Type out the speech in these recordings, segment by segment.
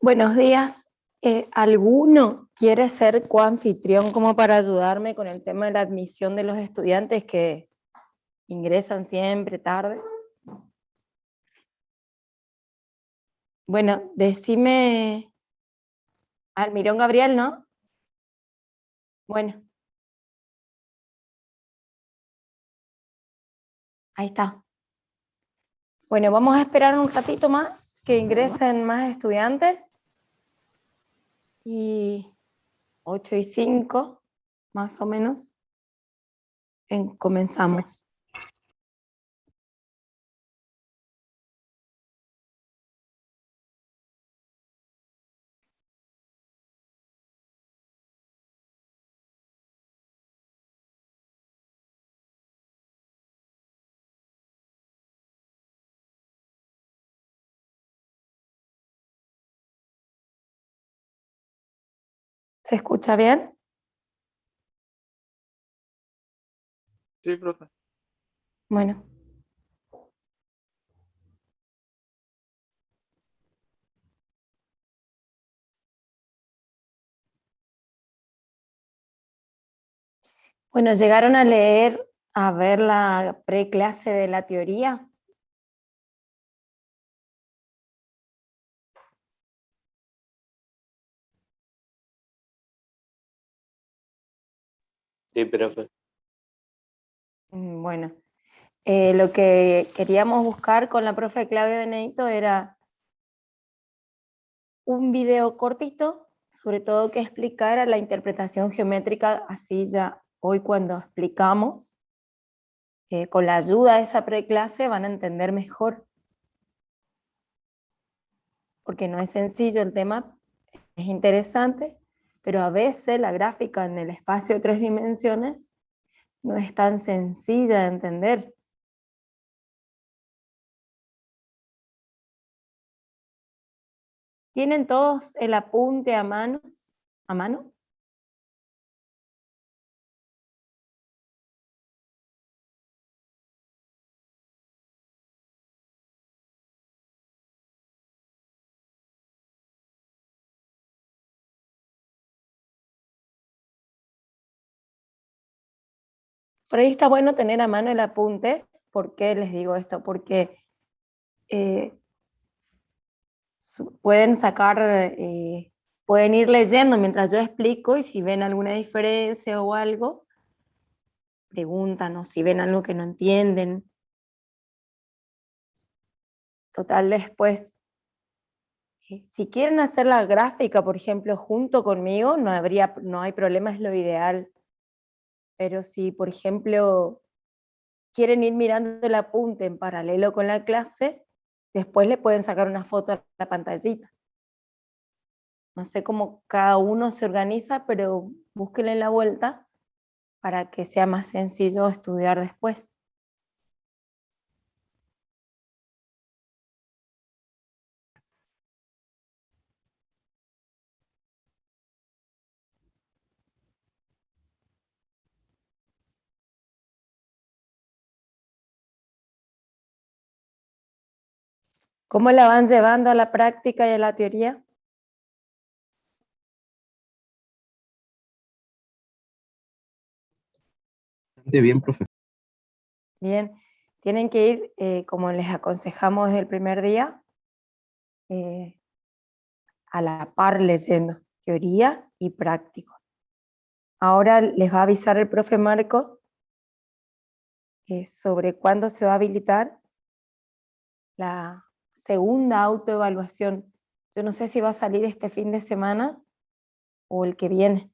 Buenos días. ¿Alguno quiere ser coanfitrión como para ayudarme con el tema de la admisión de los estudiantes que ingresan siempre tarde? Bueno, decime, Almirón Gabriel, ¿no? Bueno, ahí está. Bueno, vamos a esperar un ratito más que ingresen más estudiantes. Y 8:05, más o menos, comenzamos. ¿Se escucha bien? Sí, profe. Bueno. Bueno, ¿llegaron a leer, a ver la preclase de la teoría? Sí, profe. Bueno, lo que queríamos buscar con la profe Claudia Benedito era un video cortito, sobre todo que explicara la interpretación geométrica, así ya hoy cuando explicamos, con la ayuda de esa preclase van a entender mejor, porque no es sencillo el tema, es interesante, pero a veces la gráfica en el espacio de 3 dimensiones no es tan sencilla de entender. ¿Tienen todos el apunte a mano? ¿A mano? Por ahí está bueno tener a mano el apunte. ¿Por qué les digo esto? Porque eh, pueden sacar, pueden ir leyendo mientras yo explico y si ven alguna diferencia o algo, preguntan, o si ven algo que no entienden. Total, después, si quieren hacer la gráfica, por ejemplo, junto conmigo, no hay problema, es lo ideal. Pero si, por ejemplo, quieren ir mirando el apunte en paralelo con la clase, después le pueden sacar una foto a la pantallita. No sé cómo cada uno se organiza, pero búsquenle la vuelta para que sea más sencillo estudiar después. ¿Cómo la van llevando a la práctica y a la teoría? Bastante bien, profe. Bien, tienen que ir, como les aconsejamos desde el primer día, eh, a la par leyendo teoría y práctico. Ahora les va a avisar el profe Marco sobre cuándo se va a habilitar la segunda autoevaluación. Yo no sé si va a salir este fin de semana o el que viene.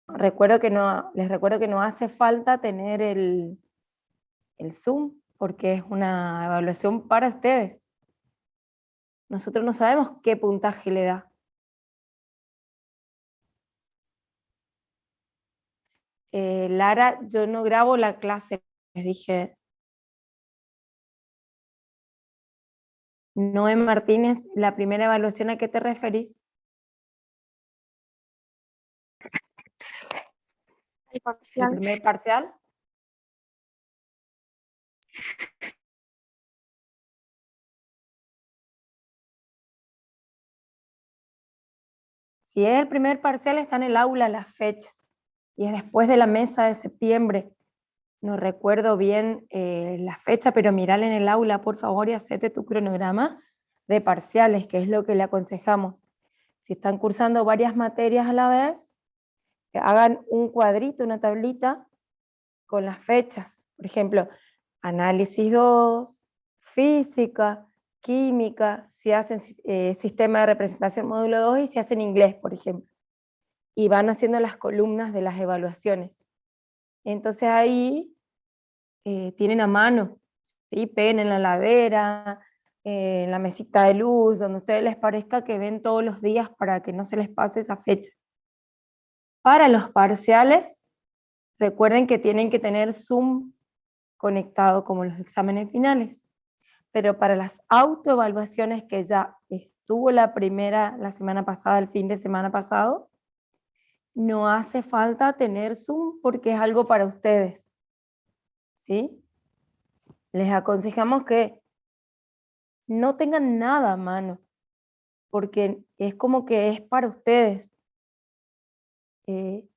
Les recuerdo que no hace falta tener el Zoom, porque es una evaluación para ustedes. Nosotros no sabemos qué puntaje le da. Lara, yo no grabo la clase, les dije. Noé Martínez, la primera evaluación, ¿a qué te referís? El ¿El parcial. primer parcial? Si es el primer parcial, está en el aula la fecha, y es después de la mesa de septiembre. No recuerdo bien la fecha, pero mirale en el aula, por favor, y hacete tu cronograma de parciales, que es lo que le aconsejamos. Si están cursando varias materias a la vez, que hagan un cuadrito, una tablita, con las fechas. Por ejemplo, análisis 2, física, química, si hacen sistema de representación módulo 2 y si hacen inglés, por ejemplo. Y van haciendo las columnas de las evaluaciones. Entonces ahí tienen a mano, ¿sí? Peguen en la ladera, en la mesita de luz, donde a ustedes les parezca que ven todos los días para que no se les pase esa fecha. Para los parciales, recuerden que tienen que tener Zoom conectado como los exámenes finales. Pero para las autoevaluaciones que ya estuvo la primera la semana pasada, el fin de semana pasado, no hace falta tener Zoom porque es algo para ustedes, ¿sí? Les aconsejamos que no tengan nada a mano, porque es como que es para ustedes.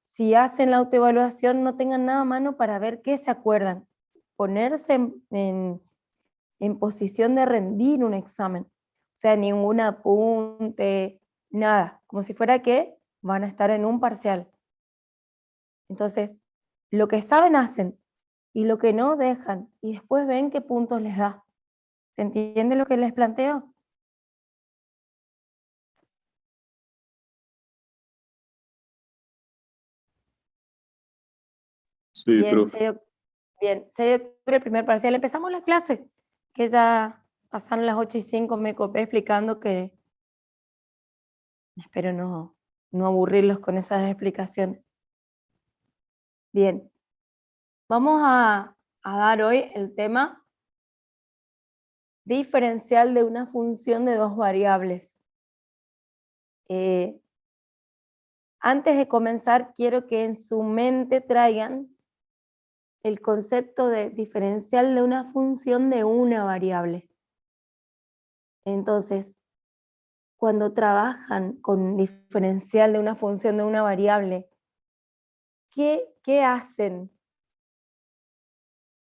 Si hacen la autoevaluación, no tengan nada a mano para ver qué se acuerdan. Ponerse en posición de rendir un examen. O sea, ningún apunte, nada. Como si fuera que van a estar en un parcial. Entonces, lo que saben hacen, y lo que no dejan, y después ven qué puntos les da. ¿Se entiende lo que les planteo? Sí, Bien, profe. 6 de octubre, el primer parcial. Empezamos la clase, que ya pasaron las 8:05, me copé explicando que espero no aburrirlos con esas explicaciones. Bien, vamos a dar hoy el tema diferencial de una función de dos variables. Antes de comenzar, quiero que en su mente traigan el concepto de diferencial de una función de una variable. Entonces, cuando trabajan con diferencial de una función de una variable, ¿qué hacen?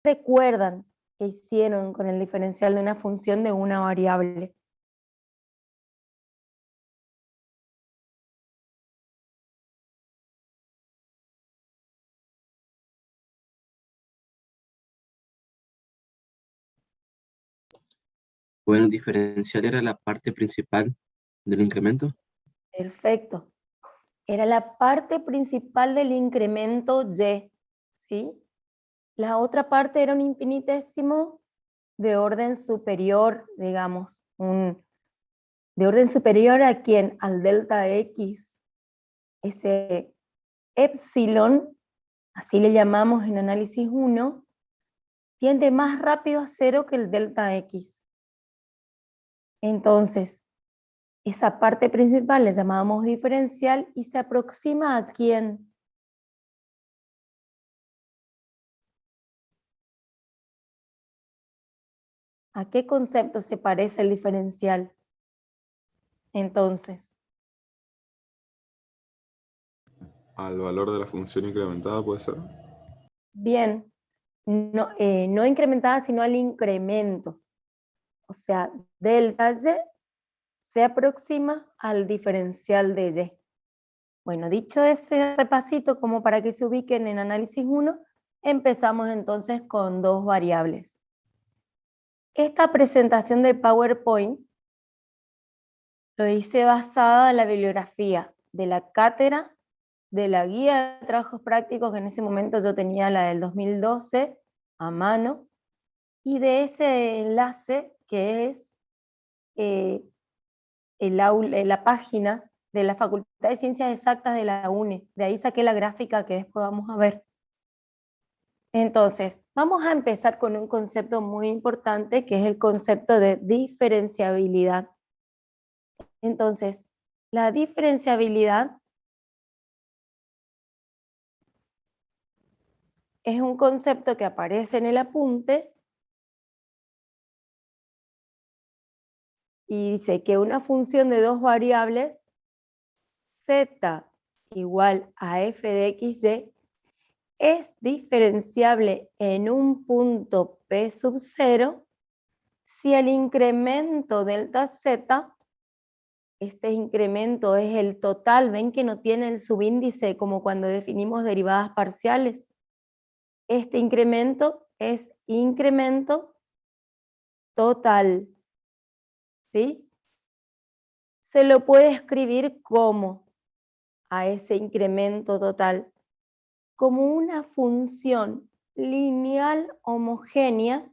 ¿Qué recuerdan que hicieron con el diferencial de una función de una variable? Bueno, el diferencial era la parte principal del incremento. Perfecto. Era la parte principal del incremento y, ¿sí? La otra parte era un infinitésimo de orden superior, digamos, de orden superior ¿a quién? Al delta X. Ese epsilon, así le llamamos en análisis 1, tiende más rápido a cero que el delta X. Entonces, esa parte principal le llamamos diferencial y se aproxima ¿a quién? ¿A qué concepto se parece el diferencial? Entonces, Al valor de la función incrementada, ¿puede ser? bien, no incrementada, sino al incremento. O sea, delta Y se aproxima al diferencial de Y. Bueno, dicho ese repasito como para que se ubiquen en análisis 1, empezamos entonces con dos variables. Esta presentación de PowerPoint lo hice basada en la bibliografía de la cátedra, de la guía de trabajos prácticos, que en ese momento yo tenía la del 2012 a mano, y de ese enlace que es la página de la Facultad de Ciencias Exactas de la UNE. De ahí saqué la gráfica que después vamos a ver. Entonces, vamos a empezar con un concepto muy importante, que es el concepto de diferenciabilidad. Entonces, la diferenciabilidad es un concepto que aparece en el apunte y dice que una función de dos variables z igual a f de xy es diferenciable en un punto P sub 0 si el incremento delta z, este incremento es el total, ven que no tiene el subíndice como cuando definimos derivadas parciales. Este incremento es incremento total, ¿sí? Se lo puede escribir como a ese incremento total, como una función lineal homogénea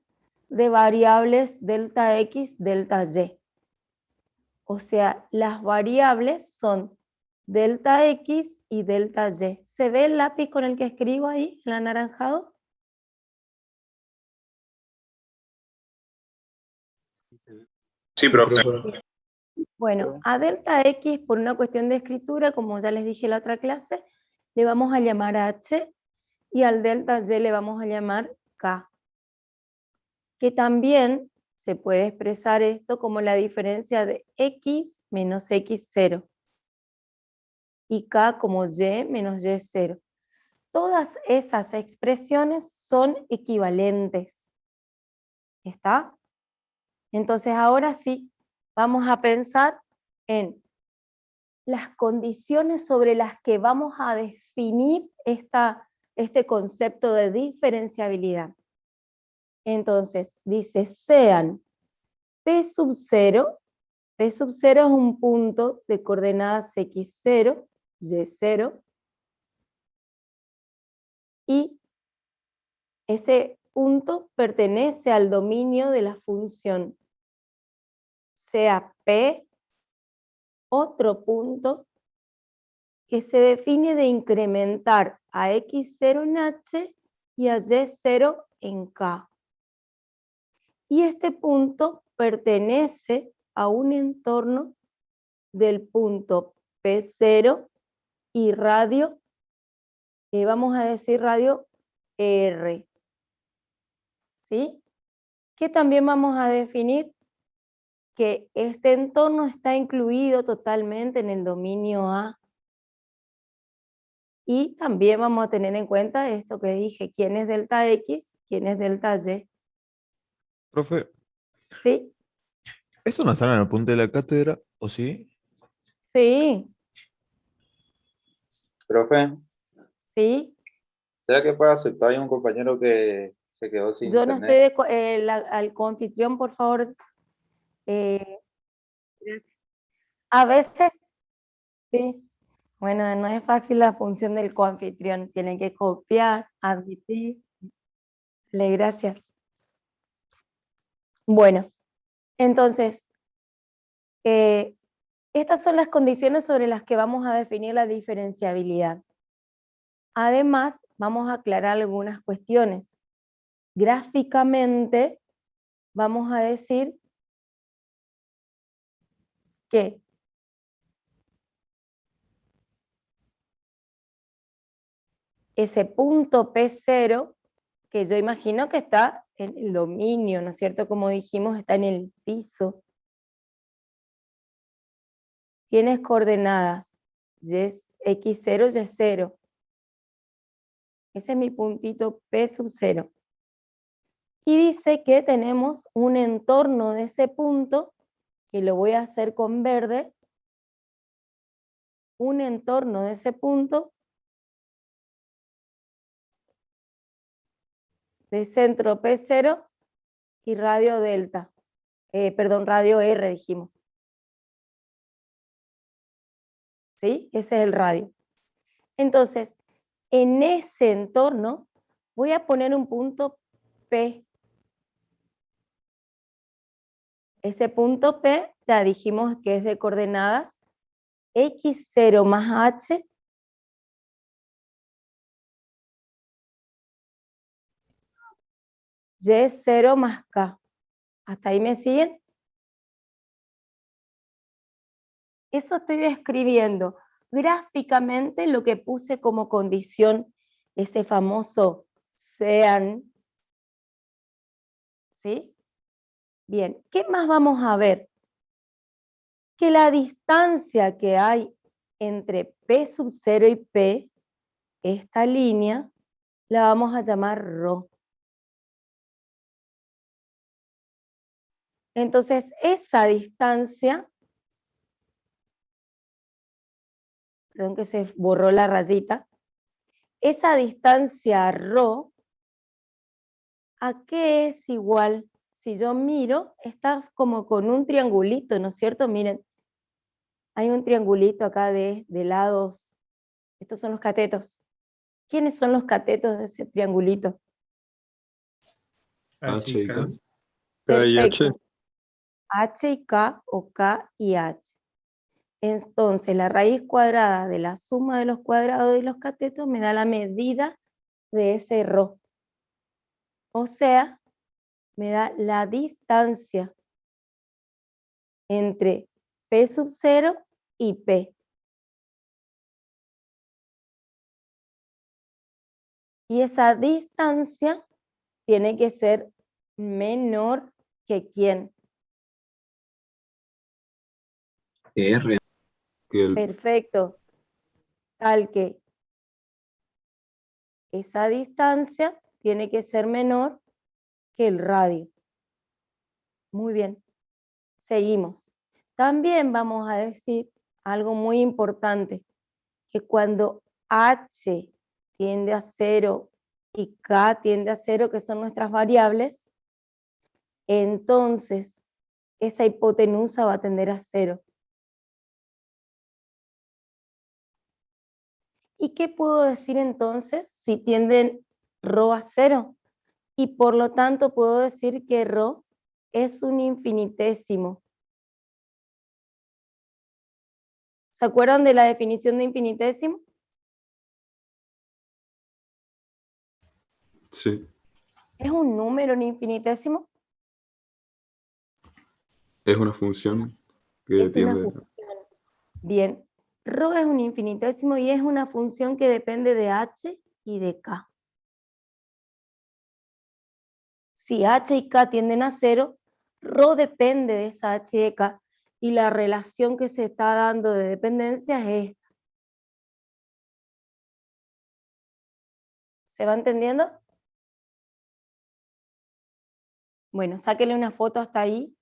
de variables delta x, delta y. O sea, las variables son delta x y delta y. ¿Se ve el lápiz con el que escribo ahí, el anaranjado? Sí, profe. Bueno, a delta x, por una cuestión de escritura, como ya les dije en la otra clase, le vamos a llamar h, y al delta y le vamos a llamar k. Que también se puede expresar esto como la diferencia de x menos x0, y k como y menos y0. Todas esas expresiones son equivalentes. ¿Está? Entonces ahora sí, vamos a pensar en las condiciones sobre las que vamos a definir este concepto de diferenciabilidad. Entonces, dice, sean P sub 0, P sub 0 es un punto de coordenadas x0, y0, y ese punto pertenece al dominio de la función, sea P otro punto que se define de incrementar a x0 en h y a y0 en k. Y este punto pertenece a un entorno del punto P0 y radio, vamos a decir radio R. ¿Sí? Que también vamos a definir que este entorno está incluido totalmente en el dominio A. Y también vamos a tener en cuenta esto que dije, quién es delta X, quién es delta Y. Profe, ¿Sí? ¿esto no está en el punto de la cátedra, o sí? Sí, Profe, sí. ¿será que puede aceptar? Hay un compañero que se quedó sin Yo no estoy internet. al coanfitrión, por favor. eh, a veces, sí. Bueno, no es fácil la función del coanfitrión. Tienen que copiar, admitir. Gracias. Bueno, entonces, estas son las condiciones sobre las que vamos a definir la diferenciabilidad. Además, vamos a aclarar algunas cuestiones. Gráficamente, vamos a decir que ese punto P0, que yo imagino que está en el dominio, ¿no es cierto? Como dijimos, está en el piso. Tienes coordenadas x0, y0. Ese es mi puntito P sub 0. Y dice que tenemos un entorno de ese punto, que lo voy a hacer con verde, un entorno de ese punto de centro P0 y radio delta. Radio R dijimos. ¿Sí? Ese es el radio. Entonces, en ese entorno voy a poner un punto P. Ese punto P ya dijimos que es de coordenadas x0 más h y0 más k. ¿Hasta ahí me siguen? Eso estoy describiendo gráficamente lo que puse como condición, ese famoso sean. ¿Sí? Bien, ¿qué más vamos a ver? Que la distancia que hay entre P sub 0 y P, esta línea la vamos a llamar ρ. Entonces, esa distancia, perdón que se borró la rayita, esa distancia ρ, ¿a qué es igual? Si yo miro, está como con un triangulito, ¿no es cierto? Miren, hay un triangulito acá de lados. Estos son los catetos. ¿Quiénes son los catetos de ese triangulito? H y K. K y H. Perfecto. H y K o K y H. Entonces, la raíz cuadrada de la suma de los cuadrados de los catetos me da la medida de ese ρ. O sea, me da la distancia entre P sub 0 y P. Y esa distancia tiene que ser menor que ¿quién? R. Que el, Perfecto. Tal que esa distancia tiene que ser menor que el radio. Muy bien. Seguimos. También vamos a decir algo muy importante, que cuando H tiende a 0 y K tiende a 0, que son nuestras variables, entonces esa hipotenusa va a tender a 0. ¿Y qué puedo decir entonces si tienden ρ a 0? Y por lo tanto puedo decir que ρ es un infinitésimo. ¿Se acuerdan de la definición de infinitésimo? sí, ¿Es un número un infinitésimo? es una función que Es una tiende. función. Bien, ρ es un infinitésimo y es una función que depende de h y de k. Si h y k tienden a 0, ρ depende de esa h y de k, y la relación que se está dando de dependencia es esta. ¿Se va entendiendo? Bueno, sáquenle una foto hasta ahí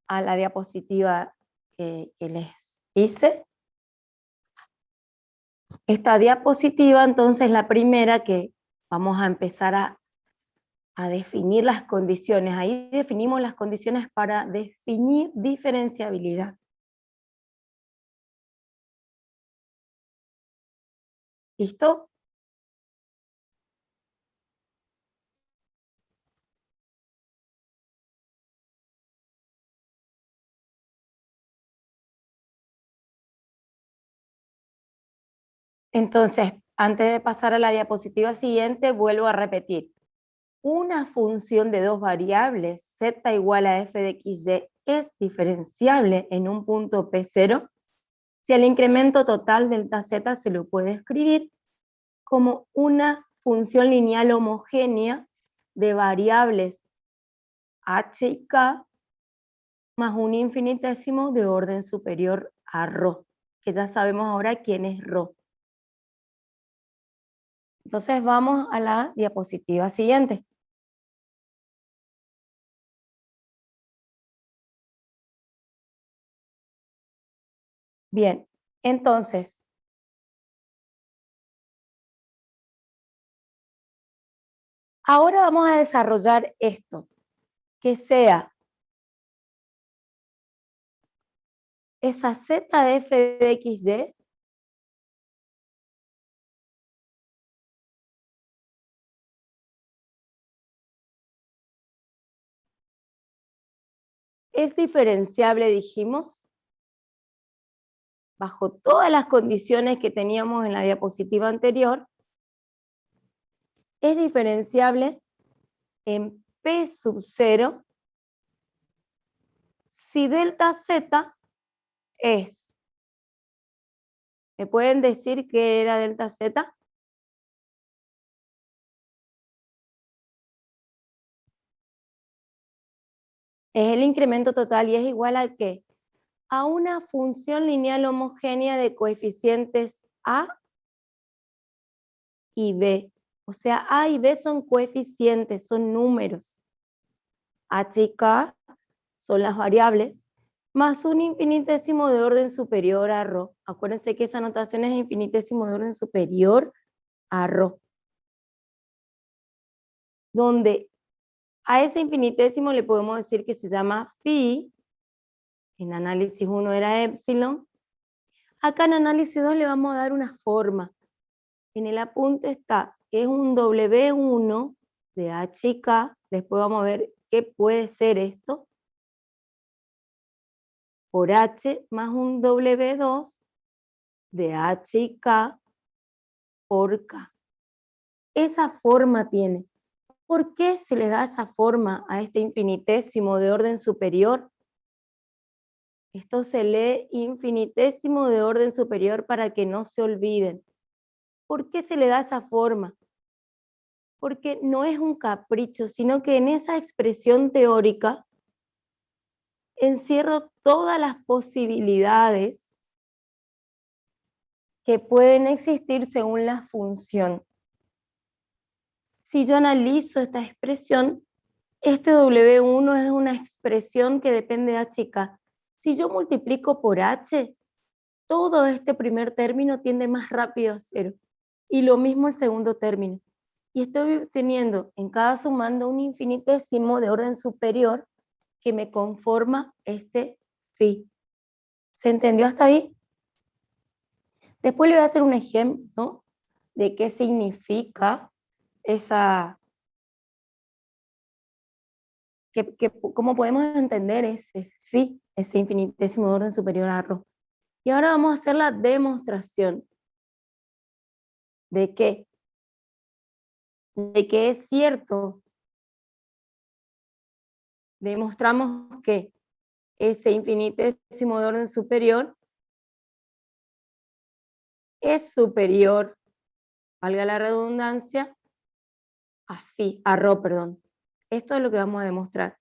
a la diapositiva que les hice. Esta diapositiva, entonces, la primera que vamos a empezar a definir las condiciones. Ahí definimos las condiciones para definir diferenciabilidad. ¿Listo? Entonces, antes de pasar a la diapositiva siguiente, vuelvo a repetir. Una función de dos variables, z igual a f de xy, es diferenciable en un punto P0 si el incremento total delta z se lo puede escribir como una función lineal homogénea de variables h y k más un infinitésimo de orden superior a ρ, que ya sabemos ahora quién es ρ. Entonces vamos a la diapositiva siguiente. Bien, entonces, ahora vamos a desarrollar esto, que sea esa z de f de xy es diferenciable, dijimos, bajo todas las condiciones que teníamos en la diapositiva anterior, es diferenciable en P sub 0 si delta z es, ¿me pueden decir qué era delta z? Es el incremento total y es igual a ¿qué? a una función lineal homogénea de coeficientes A y B. O sea, A y B son coeficientes, son números. H y K son las variables, más un infinitésimo de orden superior a ρ. Acuérdense que esa notación es infinitésimo de orden superior a ρ. Donde a ese infinitésimo le podemos decir que se llama phi, en análisis 1 era epsilon. Acá en análisis 2 le vamos a dar una forma. En el apunte está que es un W1 de H y K. Después vamos a ver qué puede ser esto. Por H más un W2 de H y K por K. Esa forma tiene. ¿Por qué se le da esa forma a este infinitésimo de orden superior? Esto se lee infinitésimo de orden superior para que no se olviden. ¿Por qué se le da esa forma? Porque no es un capricho, sino que en esa expresión teórica encierro todas las posibilidades que pueden existir según la función. Si yo analizo esta expresión, este W1 es una expresión que depende de H y K. Si yo multiplico por H, todo este primer término tiende más rápido a cero. Y lo mismo el segundo término. Y estoy obteniendo en cada sumando un infinitésimo de orden superior que me conforma este phi. ¿Se entendió hasta ahí? Después le voy a hacer un ejemplo de qué significa esa... cómo podemos entender ese phi, ese infinitésimo de orden superior a ρ. Y ahora vamos a hacer la demostración. ¿De qué? De que es cierto. Demostramos que ese infinitésimo de orden superior es superior, valga la redundancia, a ρ, perdón. Esto es lo que vamos a demostrar.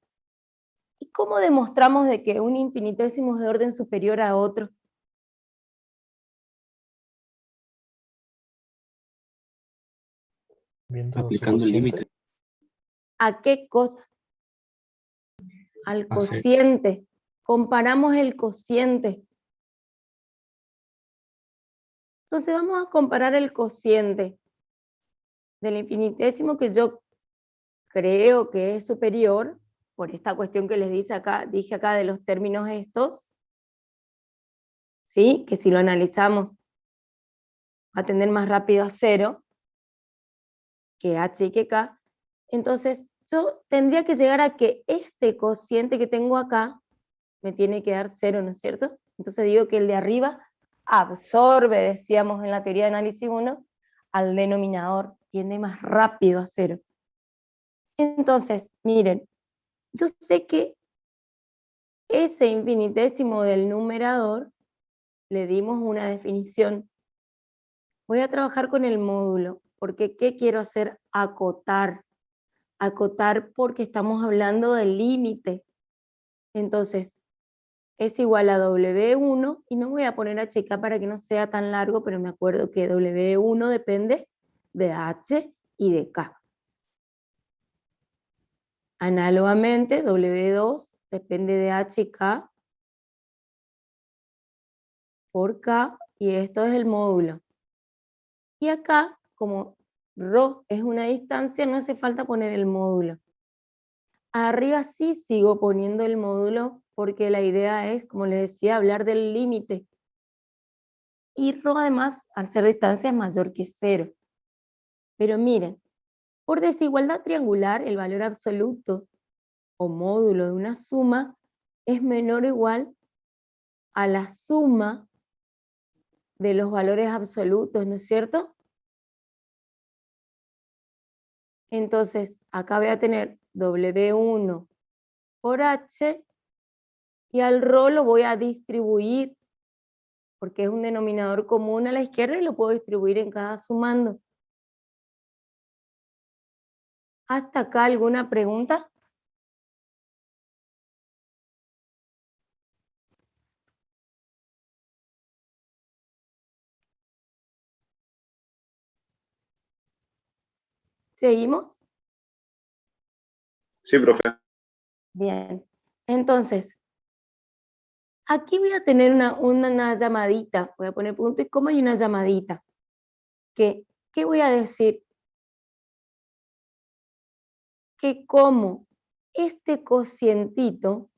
¿Y cómo demostramos de que un infinitésimo es de orden superior a otro? Viendo su Aplicando el límite. cociente. ¿A qué cosa? Al A cero. cociente. Comparamos el cociente. Entonces vamos a comparar el cociente del infinitésimo que yo creo que es superior, por esta cuestión que les dije acá de los términos estos, ¿sí? Que si lo analizamos va a tender más rápido a cero que H y que K. Entonces yo tendría que llegar a que este cociente que tengo acá me tiene que dar cero, ¿no es cierto? Entonces digo que el de arriba absorbe, decíamos en la teoría de análisis 1, al denominador, tiende más rápido a cero. Entonces, miren, yo sé que ese infinitésimo del numerador le dimos una definición. Voy a trabajar con el módulo, porque ¿qué quiero hacer? Acotar. Acotar porque estamos hablando del límite. Entonces, es igual a W1, y no voy a poner HK para que no sea tan largo, pero me acuerdo que W1 depende de H y de K. Análogamente, W2 depende de H y K por K, y esto es el módulo. Y acá, como ρ es una distancia, no hace falta poner el módulo. Arriba sí sigo poniendo el módulo, porque la idea es, como les decía, hablar del límite. Y ρ además, al ser distancia, es mayor que 0. Pero miren, por desigualdad triangular, el valor absoluto o módulo de una suma es menor o igual a la suma de los valores absolutos, ¿no es cierto? Entonces, acá voy a tener W1 por H, y al ρ lo voy a distribuir, porque es un denominador común a la izquierda y lo puedo distribuir en cada sumando. ¿Hasta acá alguna pregunta? ¿Seguimos? Sí, profe. Bien. Entonces, aquí voy a tener una llamadita. Voy a poner punto y coma y una llamadita. ¿Qué voy a decir? Que como este cocientito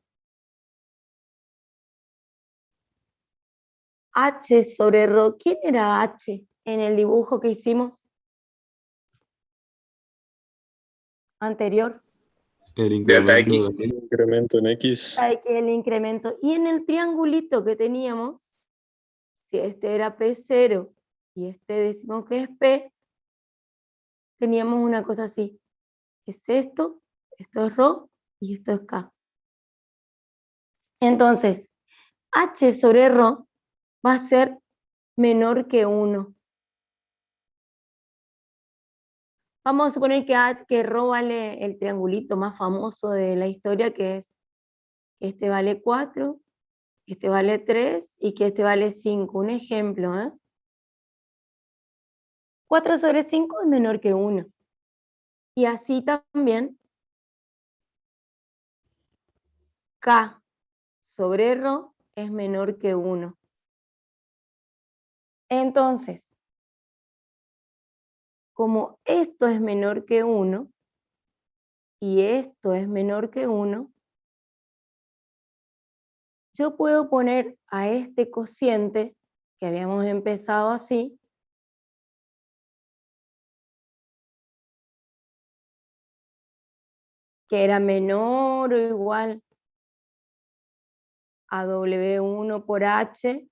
H sobre Rho, ¿quién era H en el dibujo que hicimos anterior? El Delta incremento, X. el incremento en X. Hay que el incremento. Y en el triangulito que teníamos, si este era P0 y este decimos que es P, teníamos una cosa así. Es esto es Rho y esto es K. Entonces, H sobre Rho va a ser menor que 1. Vamos a suponer que Rho vale el triangulito más famoso de la historia, que es este vale 4, este vale 3 y que este vale 5. Un ejemplo, ¿eh? 4 sobre 5 es menor que 1. Y así también K sobre Rho es menor que 1. Entonces, como esto es menor que 1 y esto es menor que 1, yo puedo poner a este cociente, que habíamos empezado así, que era menor o igual a W1 por H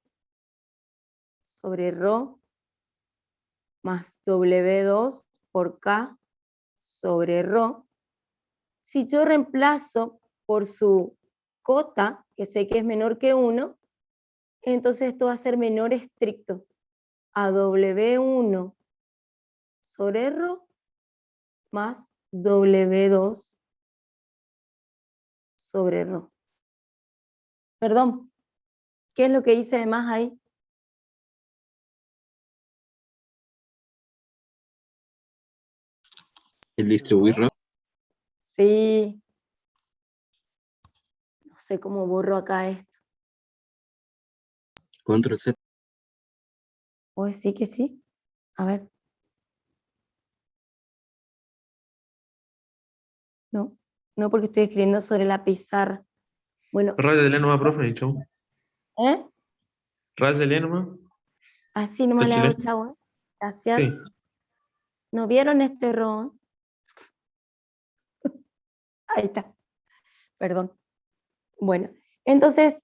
sobre Rho más W2 por K sobre Rho. Si yo reemplazo por su cota, que sé que es menor que 1, entonces esto va a ser menor estricto a W1 sobre Rho más W2 sobre Rho. Perdón, ¿qué es lo que hice de más ahí? El distribuir Rho. Sí. No sé cómo borro acá esto. Control Z. ¿O sí que sí? A ver. No, no porque estoy escribiendo sobre la pizarra. Bueno, Raya nomás, profe, y chau. ¿eh? Raya nomás. Así nomás le hago Tranquila. chavo. ¿Eh? Gracias. Sí. ¿No vieron este error? Ahí está. Perdón. Bueno, entonces,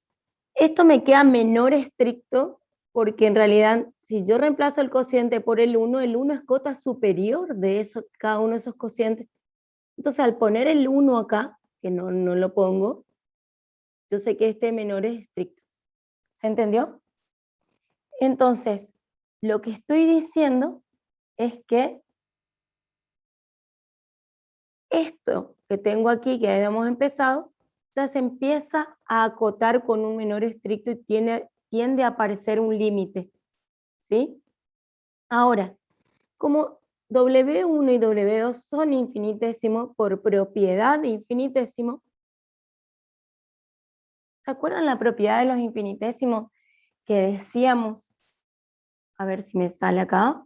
esto me queda menor estricto porque en realidad, si yo reemplazo el cociente por el 1 es cota superior de eso, cada uno de esos cocientes. Entonces, al poner el 1 acá, que no lo pongo, yo sé que este menor es estricto. ¿Se entendió? Entonces, lo que estoy diciendo es que esto que tengo aquí, que habíamos empezado, ya se empieza a acotar con un menor estricto y tiende a aparecer un límite, ¿sí? Ahora, como W1 y W2 son infinitesimos por propiedad de infinitésimo, ¿se acuerdan la propiedad de los infinitesimos que decíamos? A ver si me sale acá.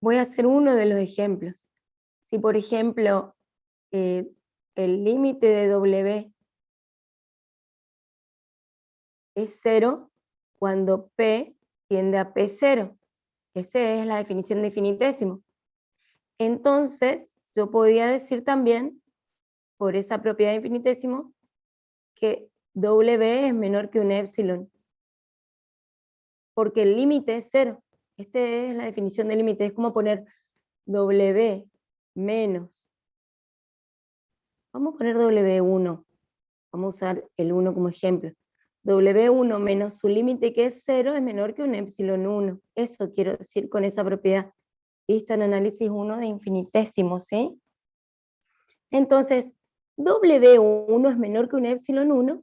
Voy a hacer uno de los ejemplos. Si, por ejemplo, el límite de W es 0 cuando P tiende a P0. Esa es la definición de infinitésimo. Entonces, yo podría decir también, por esa propiedad de infinitésimo, que W es menor que un épsilon. Porque el límite es 0. Esta es la definición de límite. Es como poner W menos. Vamos a poner W1. Vamos a usar el 1 como ejemplo. W1 menos su límite que es 0 es menor que un epsilon 1. Eso quiero decir con esa propiedad. Vista en análisis 1 de infinitésimo, ¿sí? Entonces, W1 es menor que un epsilon 1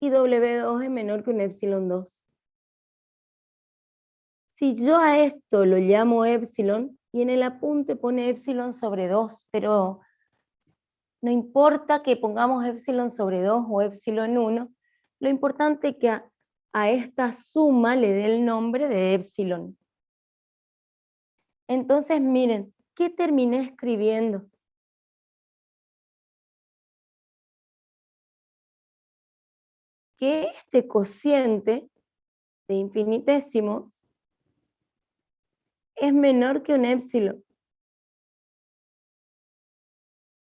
y W2 es menor que un epsilon 2. Si yo a esto lo llamo epsilon, y en el apunte pone epsilon sobre 2, pero no importa que pongamos epsilon sobre 2 o epsilon 1, lo importante es que a esta suma le dé el nombre de epsilon. Entonces miren, ¿qué terminé escribiendo? Que este cociente de infinitésimos es menor que un epsilon.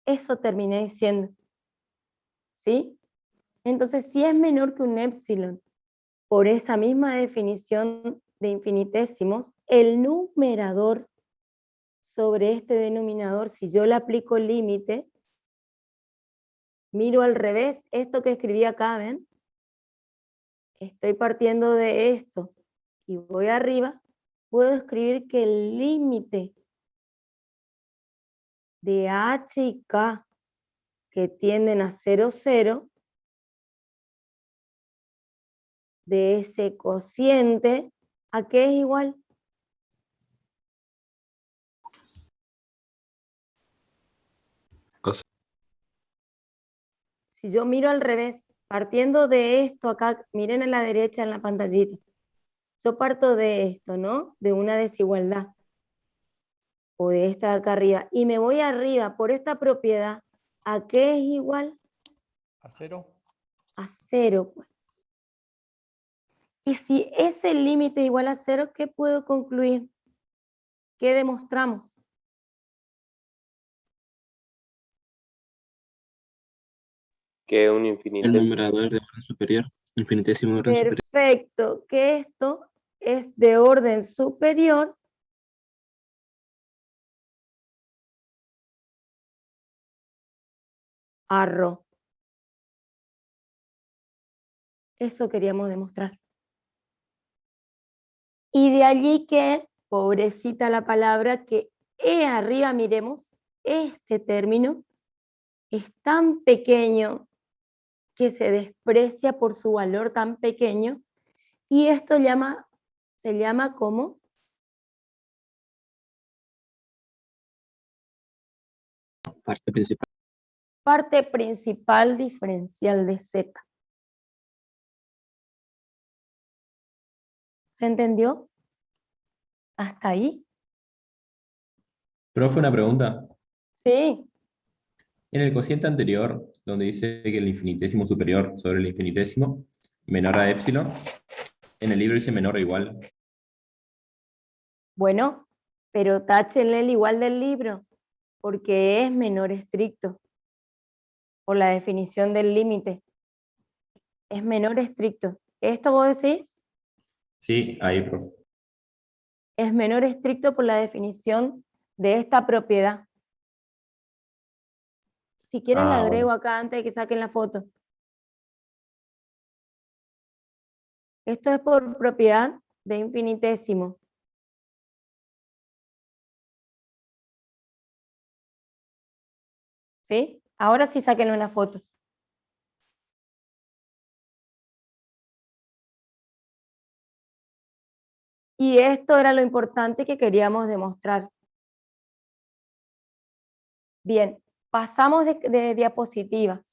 Eso terminé diciendo. ¿Sí? Entonces, si es menor que un epsilon, por esa misma definición de infinitesimos, el numerador sobre este denominador, si yo le aplico límite, miro al revés, esto que escribí acá, ¿ven? Estoy partiendo de esto y voy arriba, puedo escribir que el límite de h y k que tienden a 0, 0, de ese cociente, ¿a qué es igual? Si yo miro al revés, partiendo de esto acá, miren a la derecha en la pantallita, yo parto de esto, ¿no? De una desigualdad, o de esta de acá arriba, y me voy arriba por esta propiedad, ¿a qué es igual? ¿A 0? A 0, pues. Y si ese límite es igual a 0, ¿qué puedo concluir? ¿Qué demostramos? Que es un El infinitésimo. numerador de orden superior, infinitésimo de orden superior. Perfecto, que esto es de orden superior a ρ. Eso queríamos demostrar. Y de allí que, pobrecita la palabra, que E arriba, miremos, este término es tan pequeño que se desprecia por su valor tan pequeño, y esto se llama como Parte principal. parte principal diferencial de Z. ¿Se entendió? ¿Hasta ahí? Profe, una pregunta. Sí. En el cociente anterior, donde dice que el infinitésimo superior sobre el infinitésimo menor a epsilon, en el libro dice menor o igual. Bueno, pero táchenle el igual del libro, porque es menor estricto, por la definición del límite. Es menor estricto. ¿Esto vos decís? Sí, ahí, profe. Es menor estricto por la definición de esta propiedad. Si quieren la agrego Bueno. acá antes de que saquen la foto. Esto es por propiedad de infinitésimo. ¿Sí? Ahora sí sáquenle una foto. Y esto era lo importante que queríamos demostrar. Bien, pasamos de diapositiva.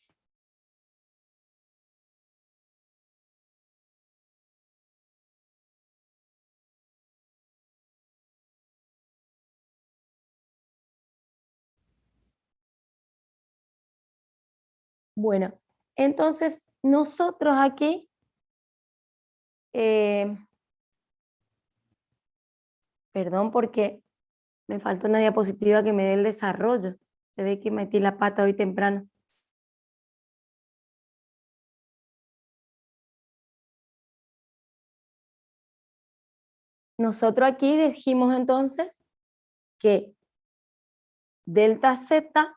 Bueno, entonces nosotros aquí perdón porque me falta una diapositiva que me dé el desarrollo. Se ve que metí la pata hoy temprano. Nosotros aquí dijimos entonces que delta Z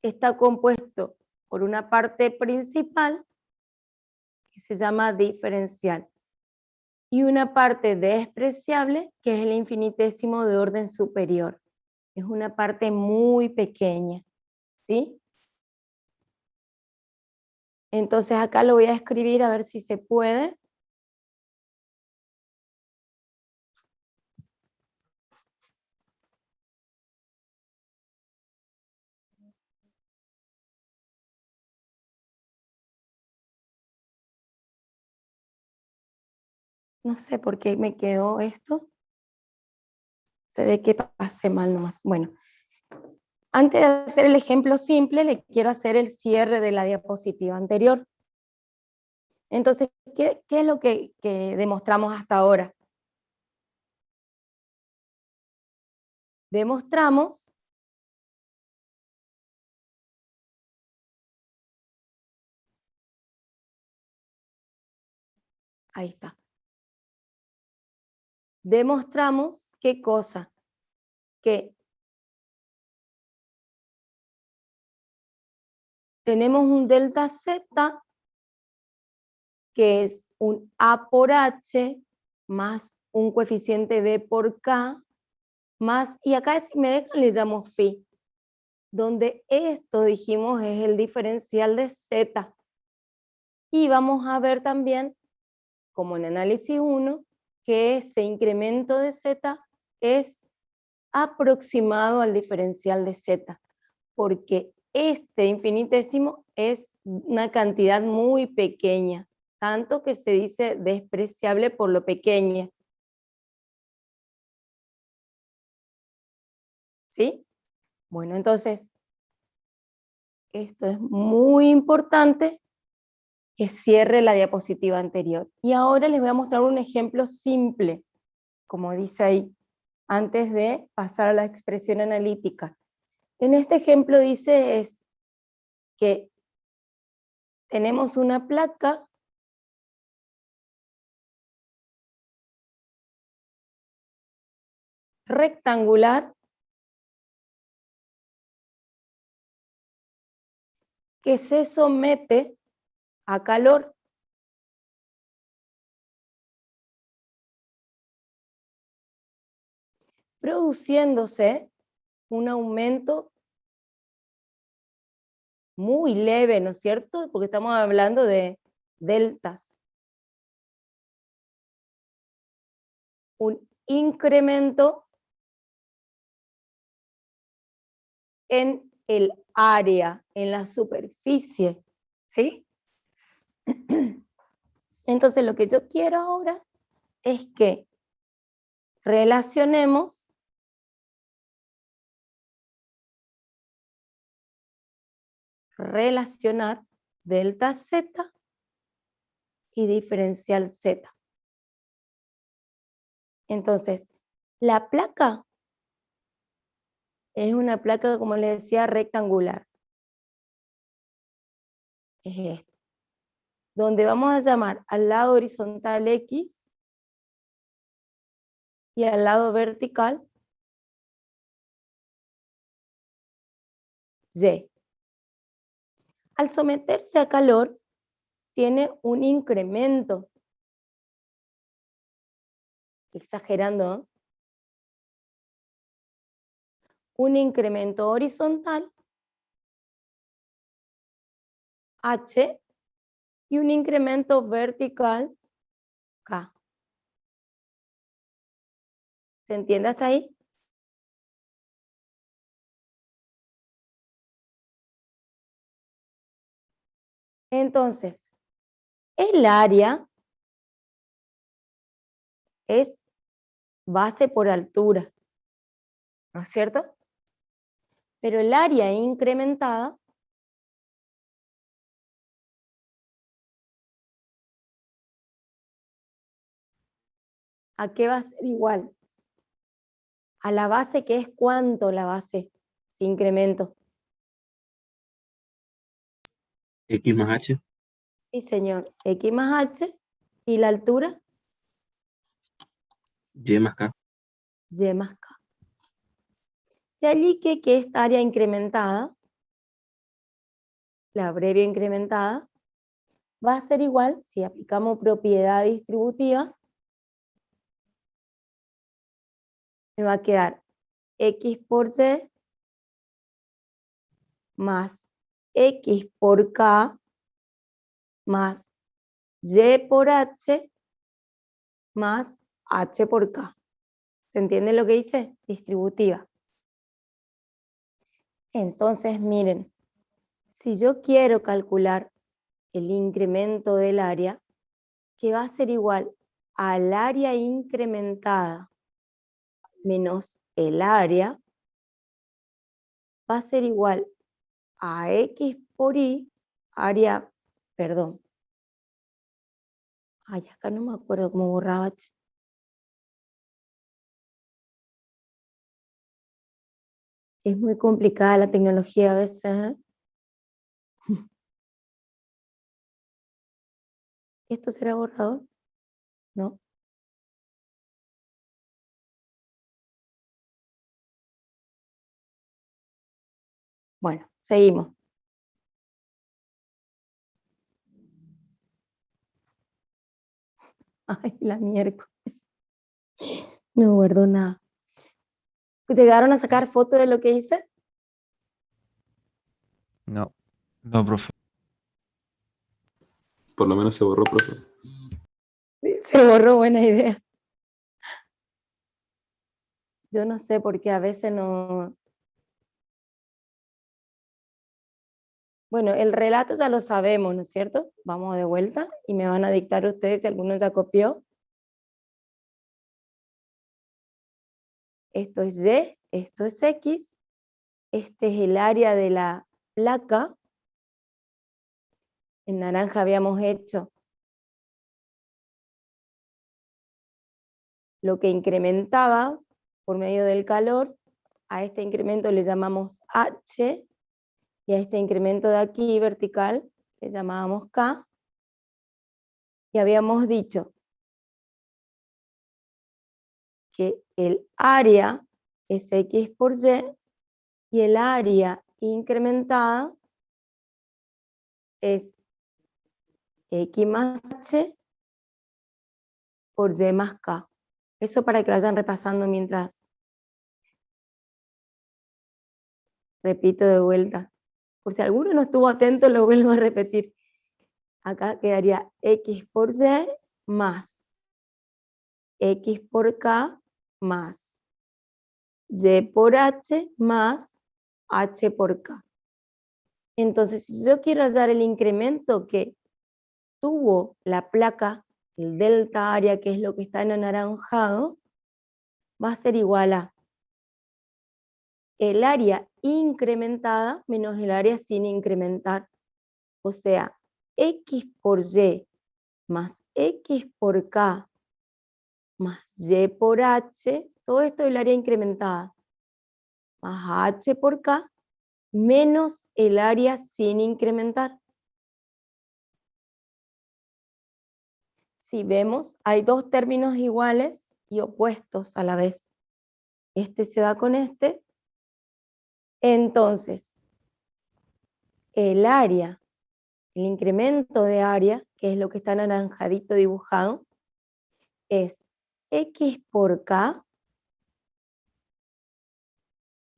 está compuesto por una parte principal que se llama diferencial y una parte despreciable que es el infinitésimo de orden superior. Es una parte muy pequeña, ¿sí? Entonces acá lo voy a escribir a ver si se puede. No sé por qué me quedó esto. Se ve que pasé mal nomás. Bueno, antes de hacer el ejemplo simple, le quiero hacer el cierre de la diapositiva anterior. Entonces, ¿qué es lo que demostramos hasta ahora? Demostramos ahí está. Demostramos qué cosa, que tenemos un delta Z que es un A por H más un coeficiente B por K más, y acá si me dejan le llamo phi, donde esto dijimos es el diferencial de Z. Y vamos a ver también, como en análisis 1, que ese incremento de Z es aproximado al diferencial de Z, porque este infinitésimo es una cantidad muy pequeña, tanto que se dice despreciable por lo pequeña. ¿Sí? Bueno, entonces, esto es muy importante que cierre la diapositiva anterior. Y ahora les voy a mostrar un ejemplo simple, como dice ahí, antes de pasar a la expresión analítica. En este ejemplo dice es que tenemos una placa rectangular que se somete a calor. Produciéndose un aumento muy leve, ¿no es cierto? Porque estamos hablando de deltas. Un incremento en el área, en la superficie, ¿sí? Entonces lo que yo quiero ahora es que relacionar delta Z y diferencial Z. Entonces, la placa es una placa, como les decía, rectangular. Es esto. Donde vamos a llamar al lado horizontal X y al lado vertical Y. Al someterse a calor, tiene un incremento. Exagerando, ¿no? Un incremento horizontal, H, y un incremento vertical, K. ¿Se entiende hasta ahí? Entonces, el área es base por altura, ¿no es cierto? Pero el área incrementada ¿a qué va a ser igual? A la base, que es ¿cuánto la base? Si incremento. X más H, Sí, señor. X más H. ¿Y la altura? Y más K. Y más K. De allí que esta área incrementada, la breve incrementada, va a ser igual, si aplicamos propiedad distributiva, me va a quedar X por Y más X por K más Y por H más H por K. ¿Se entiende lo que dice? Distributiva. Entonces, miren, si yo quiero calcular el incremento del área, que va a ser igual al área incrementada menos el área va a ser igual a X por Y, área, perdón. Ay, acá no me acuerdo cómo borraba. Es muy complicada la tecnología a veces, ¿eh? ¿Esto será borrador? No. Bueno, seguimos. Ay, la miércoles. No guardo nada. ¿Llegaron a sacar foto de lo que hice? No. No, profe. Por lo menos se borró, profe. Sí, se borró, buena idea. Yo no sé por qué a veces no... Bueno, el relato ya lo sabemos, ¿no es cierto? Vamos de vuelta y me van a dictar ustedes si alguno ya copió. Esto es Y, esto es X. Este es el área de la placa. En naranja habíamos hecho lo que incrementaba por medio del calor. A este incremento le llamamos H, y a este incremento de aquí vertical le llamábamos K. Y habíamos dicho que el área es X por y el área incrementada es X más H por Y más K. Eso para que vayan repasando mientras repito de vuelta. Por si alguno no estuvo atento, lo vuelvo a repetir. Acá quedaría X por Y más X por K más Y por H más H por K. Entonces, si yo quiero hallar el incremento que tuvo la placa, el delta área, que es lo que está en anaranjado, va a ser igual a el área incrementada menos el área sin incrementar. O sea, X por Y más X por K más Y por H, todo esto es el área incrementada, más H por K, menos el área sin incrementar. Si vemos, hay dos términos iguales y opuestos a la vez. Este se va con este. Entonces, el área, el incremento de área, que es lo que está anaranjadito dibujado, es X por K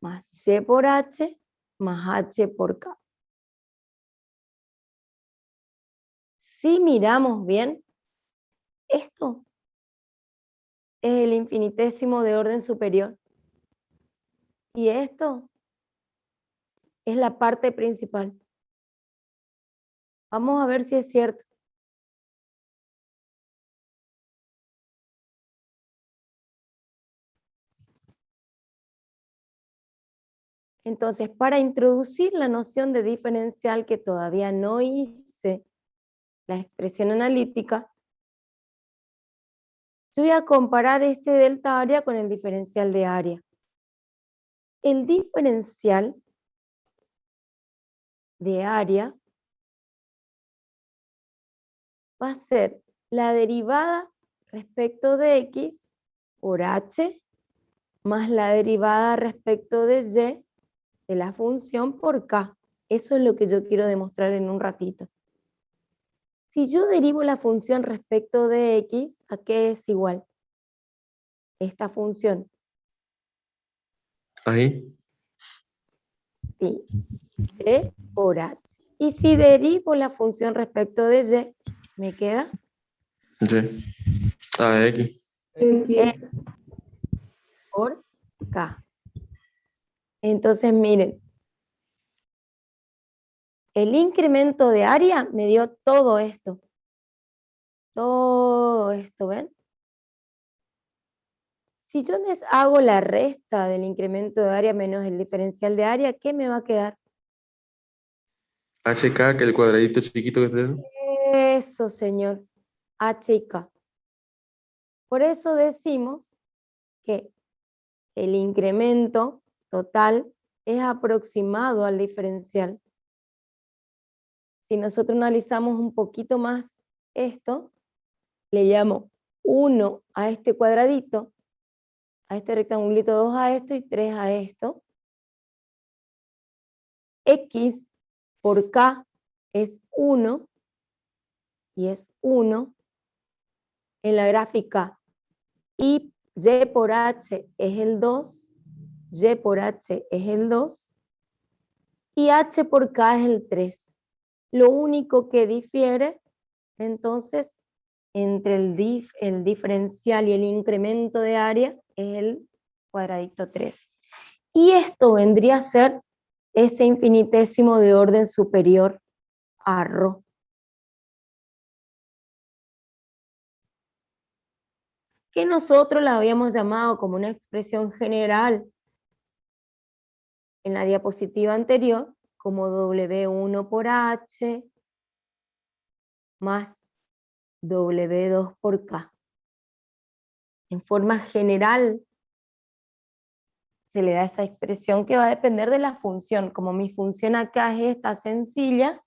más Y por H más H por K. Si miramos bien, esto es el infinitésimo de orden superior. Y esto es la parte principal. Vamos a ver si es cierto. Entonces, para introducir la noción de diferencial, que todavía no hice la expresión analítica, yo voy a comparar este delta área con el diferencial de área. El diferencial de área va a ser la derivada respecto de X por H más la derivada respecto de Y de la función por K. Eso es lo que yo quiero demostrar en un ratito. Si yo derivo la función respecto de X, ¿a qué es igual? Esta función. Ahí. Sí, Y por H. Y si derivo la función respecto de Y, me queda Y. Ah, X. E por K. Entonces, miren, el incremento de área me dio todo esto. Todo esto, ¿ven? Si yo les hago la resta del incremento de área menos el diferencial de área, ¿qué me va a quedar? HK, que el cuadradito chiquito que tenemos. Eso, señor, H y K. Por eso decimos que el incremento total es aproximado al diferencial. Si nosotros analizamos un poquito más esto, le llamo 1 a este cuadradito, a este rectangulito, 2 a esto y 3 a esto. X por K es 1 y es 1 en la gráfica. Y Y por H es el 2, Y por H es el 2 y H por K es el 3. Lo único que difiere entonces entre el diferencial y el incremento de área es el cuadradito 3. Y esto vendría a ser ese infinitésimo de orden superior a ρ. Que nosotros la habíamos llamado como una expresión general en la diapositiva anterior, como W1 por H más W2 por K. En forma general, se le da esa expresión que va a depender de la función. Como mi función acá es esta sencilla,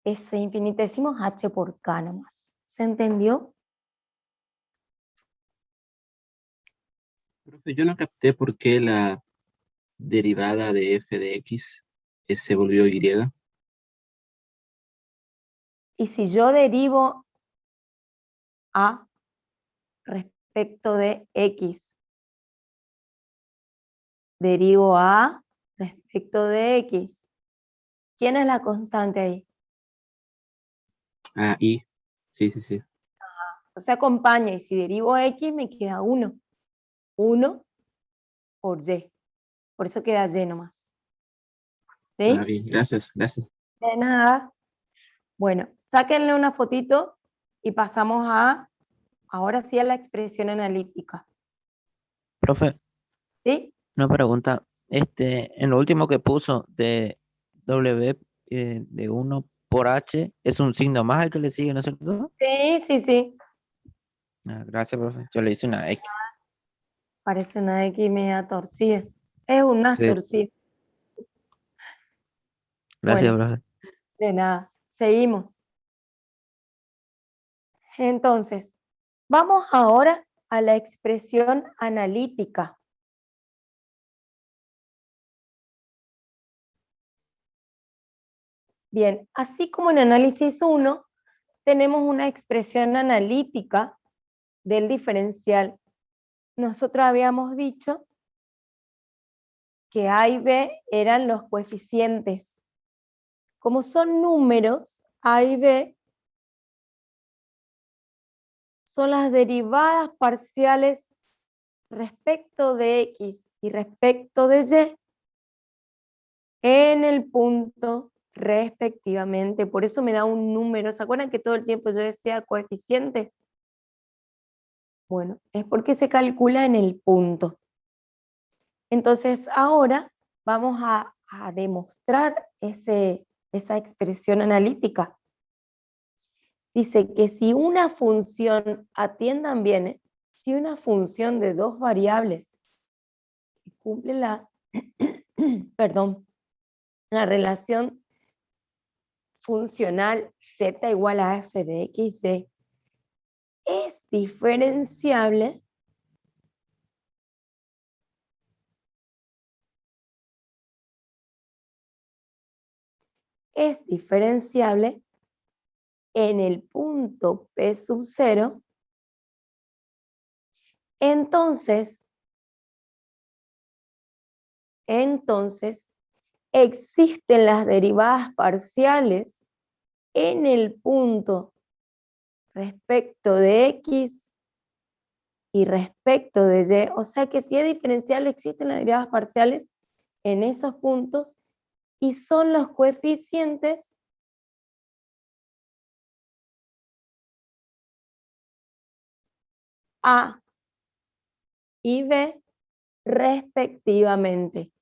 ese infinitésimo es H por K nomás. ¿Se entendió? Profe, yo no capté por qué la derivada de f de x se volvió y. Y si yo derivo A respecto de X, derivo A respecto de X, ¿quién es la constante ahí? Ah, y. Sí, sí, sí. Se acompaña, y si derivo X me queda 1. 1 por Y. Por eso queda Y nomás. ¿Sí? Ah, bien, gracias, gracias. De nada. Bueno, sáquenle una fotito y pasamos ahora sí a la expresión analítica. Profe, ¿Sí? una pregunta. En lo último que puso de W de 1 por H, es un signo más el que le sigue, ¿no es cierto? Sí, sí, sí. Ah, gracias, profe. Yo le hice una X. Parece una X media torcida. Es una Sí. torcida. Gracias, Bueno, profe. de nada. Seguimos. Entonces, vamos ahora a la expresión analítica. Bien, así como en análisis 1, tenemos una expresión analítica del diferencial. Nosotros habíamos dicho que A y B eran los coeficientes. Como son números, A y B son las derivadas parciales respecto de X y respecto de Y en el punto respectivamente. Por eso me da un número. ¿Se acuerdan que todo el tiempo yo decía coeficientes? Bueno, es porque se calcula en el punto. Entonces ahora vamos a demostrar esa expresión analítica. Dice que si una función, atiendan bien, si una función de dos variables que cumple perdón, la relación funcional z igual a f de x, y es diferenciable, en el punto P sub 0, entonces existen las derivadas parciales en el punto respecto de X y respecto de Y. O sea que si es diferencial, existen las derivadas parciales en esos puntos y son los coeficientes A y b respectivamente.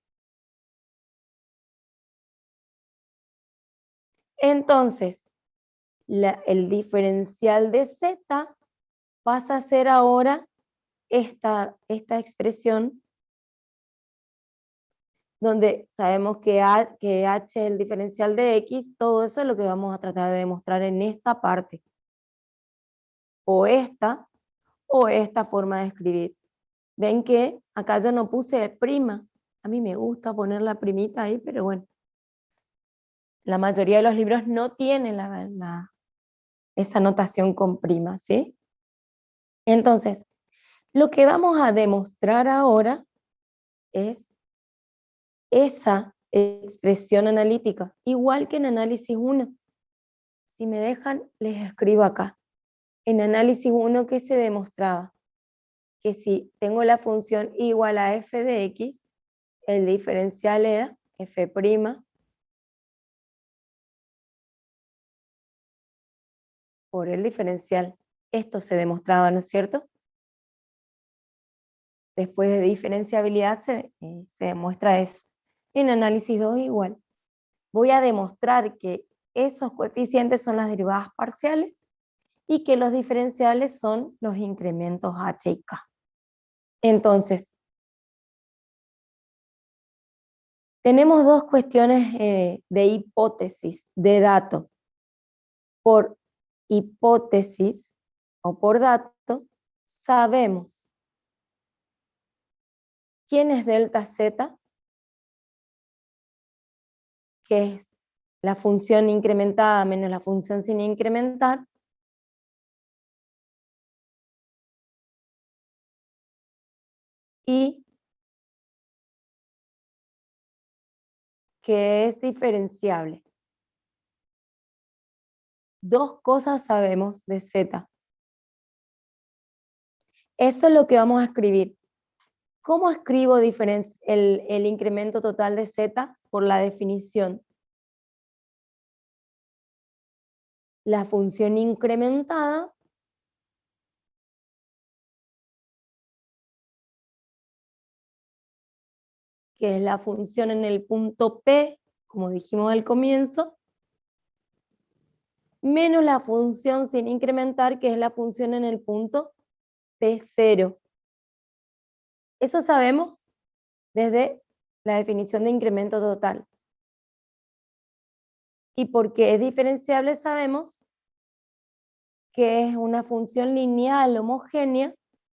Entonces, el diferencial de z pasa a ser ahora esta expresión, donde sabemos que h es el diferencial de x. Todo eso es lo que vamos a tratar de demostrar en esta parte. O esta forma de escribir. Ven que acá yo no puse prima. A mí me gusta poner la primita ahí, pero bueno. La mayoría de los libros no tienen esa notación con prima, ¿sí? Entonces, lo que vamos a demostrar ahora es esa expresión analítica, igual que en análisis 1. Si me dejan, les escribo acá. En análisis 1, ¿qué se demostraba? Que si tengo la función igual a f de x, el diferencial era f' por el diferencial. Esto se demostraba, ¿no es cierto? Después de diferenciabilidad se demuestra eso. En análisis 2 igual. Voy a demostrar que esos coeficientes son las derivadas parciales y que los diferenciales son los incrementos h y k. Entonces, tenemos dos cuestiones de hipótesis, de dato. Por hipótesis o por dato, sabemos quién es delta z, que es la función incrementada menos la función sin incrementar, y que es diferenciable. Dos cosas sabemos de z. Eso es lo que vamos a escribir. ¿Cómo escribo el incremento total de z? Por la definición. La función incrementada que es la función en el punto P, como dijimos al comienzo, menos la función sin incrementar, que es la función en el punto P0. Eso sabemos desde la definición de incremento total. Y porque es diferenciable sabemos que es una función lineal homogénea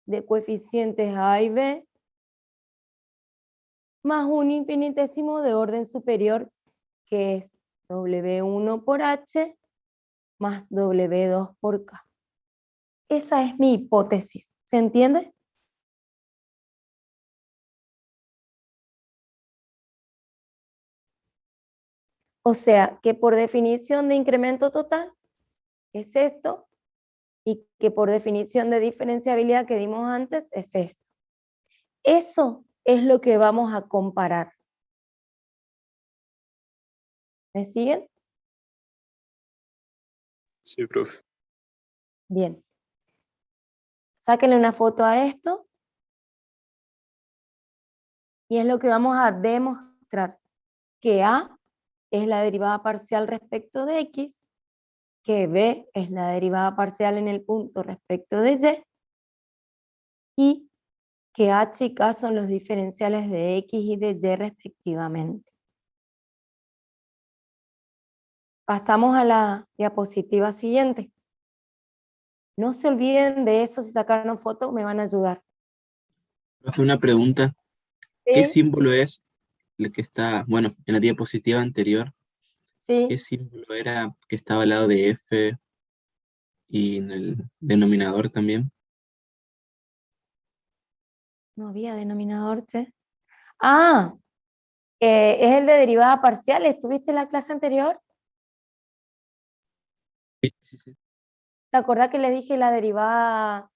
de coeficientes A y B más un infinitésimo de orden superior, que es W1 por H más W2 por K. Esa es mi hipótesis. ¿Se entiende? O sea, que por definición de incremento total es esto, y que por definición de diferenciabilidad que dimos antes es esto. Eso es lo que vamos a comparar. ¿Me siguen? Sí, profe. Bien. Sáquenle una foto a esto. Y es lo que vamos a demostrar. Que A es la derivada parcial respecto de X, que B es la derivada parcial en el punto respecto de Y que H y K son los diferenciales de X y de Y respectivamente. Pasamos a la diapositiva siguiente. No se olviden de eso, si sacaron foto me van a ayudar. Profe, una pregunta. ¿Qué ¿Sí? símbolo es el que está, bueno, en la diapositiva anterior? ¿Qué ¿Sí? símbolo era que estaba al lado de F y en el denominador también? No había denominador, che. Ah, es el de derivada parcial. ¿Estuviste en la clase anterior? Sí, sí, sí. ¿Te acordás que les dije la derivada,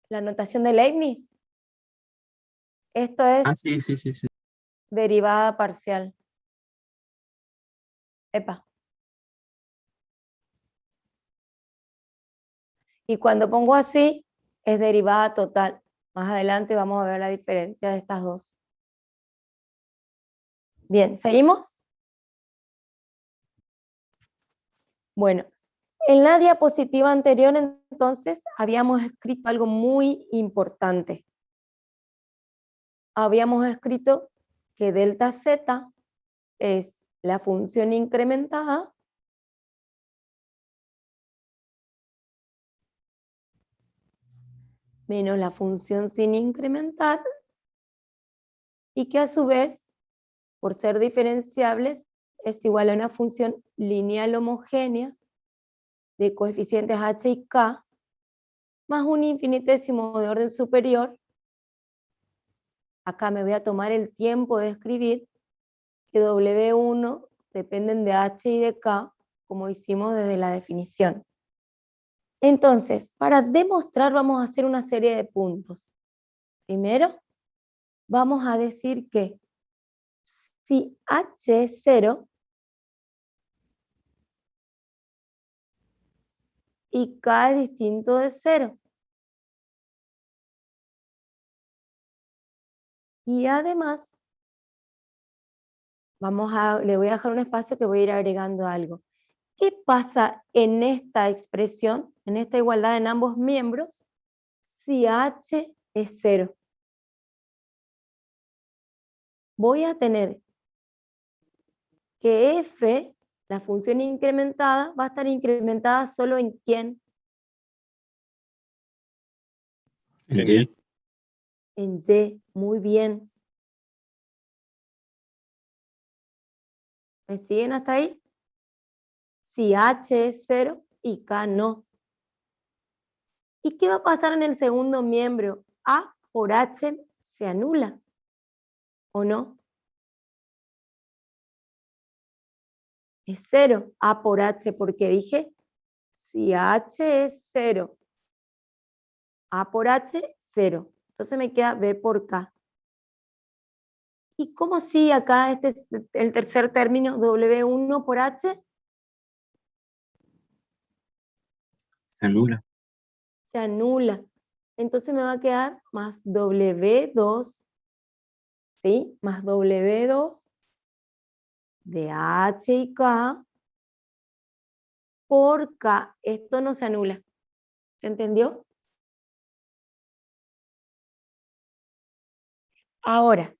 la notación de Leibniz? Esto es Ah, sí, sí, sí, sí. derivada parcial. Epa. Y cuando pongo así, es derivada total. Más adelante vamos a ver la diferencia de estas dos. Bien, ¿seguimos? Bueno, en la diapositiva anterior entonces habíamos escrito algo muy importante. Habíamos escrito que delta z es la función incrementada menos la función sin incrementar, y que a su vez, por ser diferenciables, es igual a una función lineal homogénea de coeficientes h y k, más un infinitésimo de orden superior. Acá me voy a tomar el tiempo de escribir que W1 dependen de h y de k, como hicimos desde la definición. Entonces, para demostrar vamos a hacer una serie de puntos. Primero, vamos a decir que si h es 0 y k es distinto de 0. Y además, le voy a dejar un espacio que voy a ir agregando algo. ¿Qué pasa en esta expresión, en esta igualdad en ambos miembros, si h es 0? Voy a tener que f, la función incrementada, va a estar incrementada solo en ¿quién? ¿En Y? En y, muy bien. ¿Me siguen hasta ahí? Si h es 0 y k no. ¿Y qué va a pasar en el segundo miembro? A por h se anula, ¿o no? Es 0, A por h, porque dije, si h es 0, A por h, 0. Entonces me queda B por K. ¿Y cómo si acá este es el tercer término, W1 por H? Se anula. Se anula. Entonces me va a quedar más W2, ¿sí? Más W2 de H y K por K. Esto no se anula. ¿Se entendió? Ahora,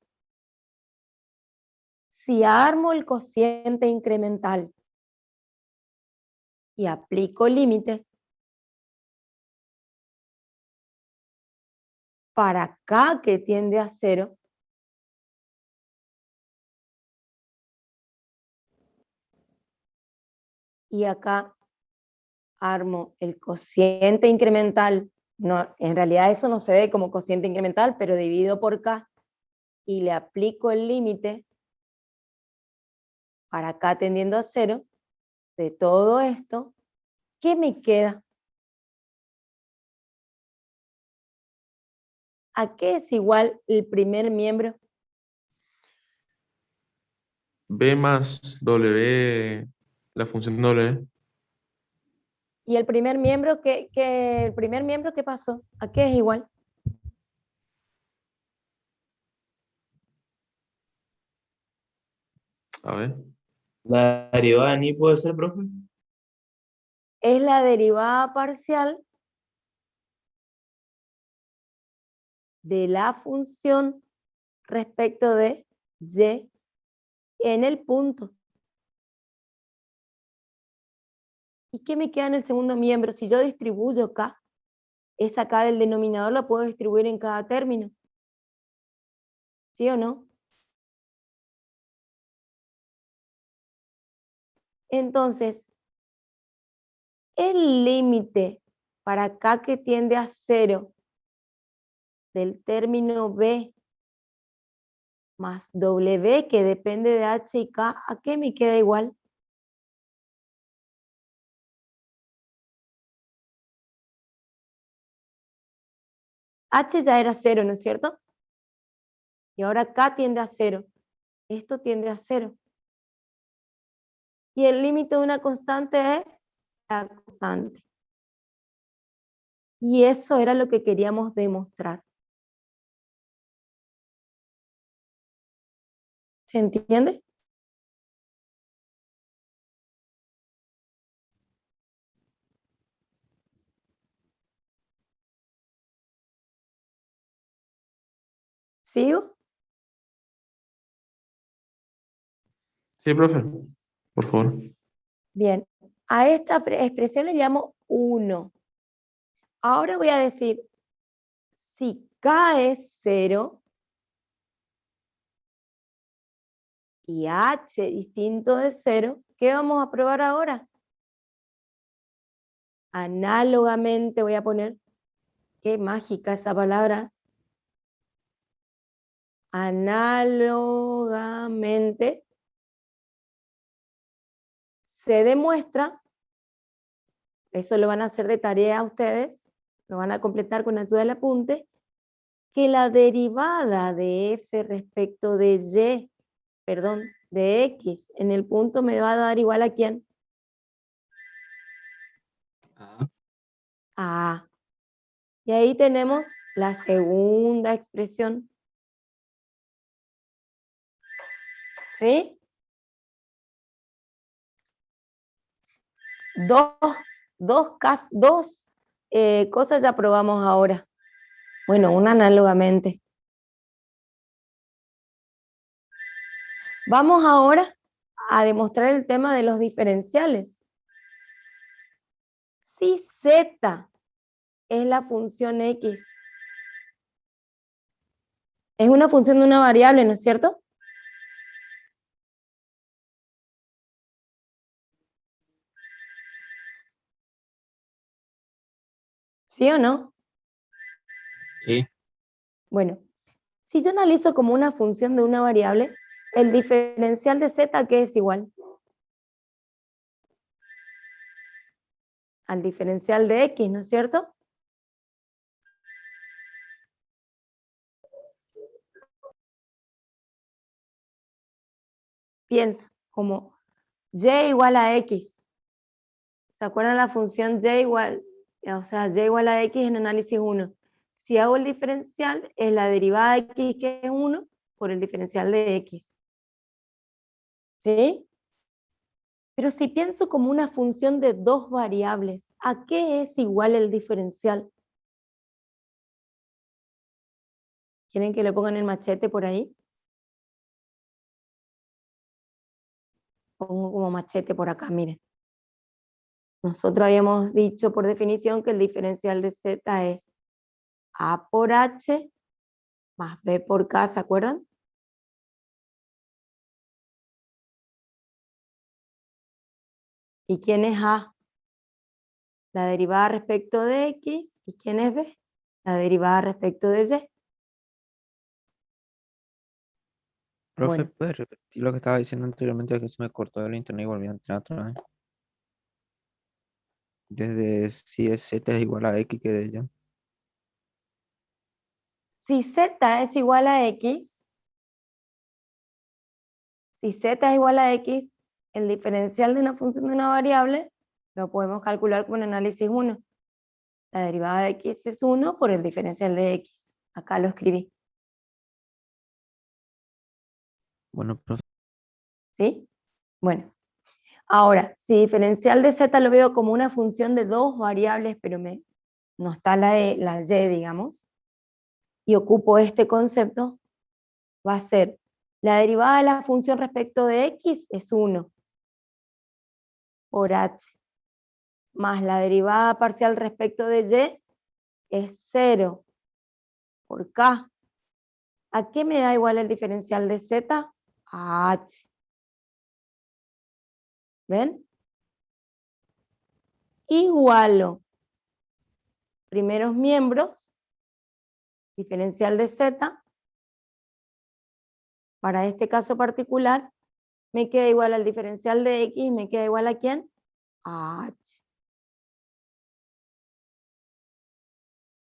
si armo el cociente incremental y aplico límite, para K que tiende a 0, y acá armo el cociente incremental, no, en realidad eso no se ve como cociente incremental, pero divido por K y le aplico el límite para K tendiendo a 0, de todo esto, ¿qué me queda? ¿A qué es igual el primer miembro? B más W, la función W. ¿Y el primer miembro qué pasó? ¿A qué es igual? A ver. La derivada ni puede ser, profe. Es la derivada parcial de la función respecto de y en el punto. ¿Y qué me queda en el segundo miembro? Si yo distribuyo K, esa K del denominador la puedo distribuir en cada término. ¿Sí o no? Entonces, el límite para K que tiende a 0 del término B más W que depende de H y K, ¿a qué me queda igual? H ya era 0, ¿no es cierto? Y ahora K tiende a 0. Esto tiende a 0. Y el límite de una constante es la constante. Y eso era lo que queríamos demostrar. ¿Se entiende? ¿Sigo? Sí, profe, por favor. Bien. A esta expresión le llamo 1. Ahora voy a decir, si K es 0 y H distinto de 0, ¿qué vamos a probar ahora? Análogamente voy a poner, qué mágica esa palabra, análogamente se demuestra, eso lo van a hacer de tarea ustedes, lo van a completar con ayuda del apunte, que la derivada de f respecto de y, perdón, de x en el punto me va a dar igual a ¿quién? A. A A. Y ahí tenemos la segunda expresión. ¿Sí? Dos cosas ya probamos ahora. Bueno, una análogamente. Vamos ahora a demostrar el tema de los diferenciales. Si z es la función x, es una función de una variable, ¿no es cierto? ¿Sí o no? Sí. Bueno, si yo analizo como una función de una variable, el diferencial de z, ¿qué es igual? Al diferencial de x, ¿no es cierto? Pienso como y igual a x. ¿Se acuerdan la función y igual? O sea, y igual a x en análisis 1. Si hago el diferencial, es la derivada de x, que es 1, por el diferencial de x. ¿Sí? Pero si pienso como una función de dos variables, ¿a qué es igual el diferencial? ¿Quieren que le pongan el machete por ahí? Pongo como machete por acá, miren. Nosotros habíamos dicho por definición que el diferencial de z es a por h más b por k, ¿se acuerdan? ¿Y quién es a? La derivada respecto de x. ¿Y quién es b? La derivada respecto de y. Profe, Bueno, ¿puedes repetir lo que estaba diciendo anteriormente, que se me cortó el internet y volví a entrar otra vez? Desde si es z es igual a x que de ella. si z es igual a x, si z es igual a x, el diferencial de una función de una variable lo podemos calcular con análisis 1. La derivada de x es 1 por el diferencial de x. Acá lo escribí. Bueno, profe, ¿Sí? Bueno. Ahora, si diferencial de z lo veo como una función de dos variables, pero no está la y, digamos, y ocupo este concepto, va a ser la derivada de la función respecto de x es 1 por h, más la derivada parcial respecto de y es 0 por k. ¿A qué me da igual el diferencial de z? A h. ¿Ven? Igualo primeros miembros, diferencial de z, para este caso particular, me queda igual al diferencial de x, me queda igual a ¿quién? A h.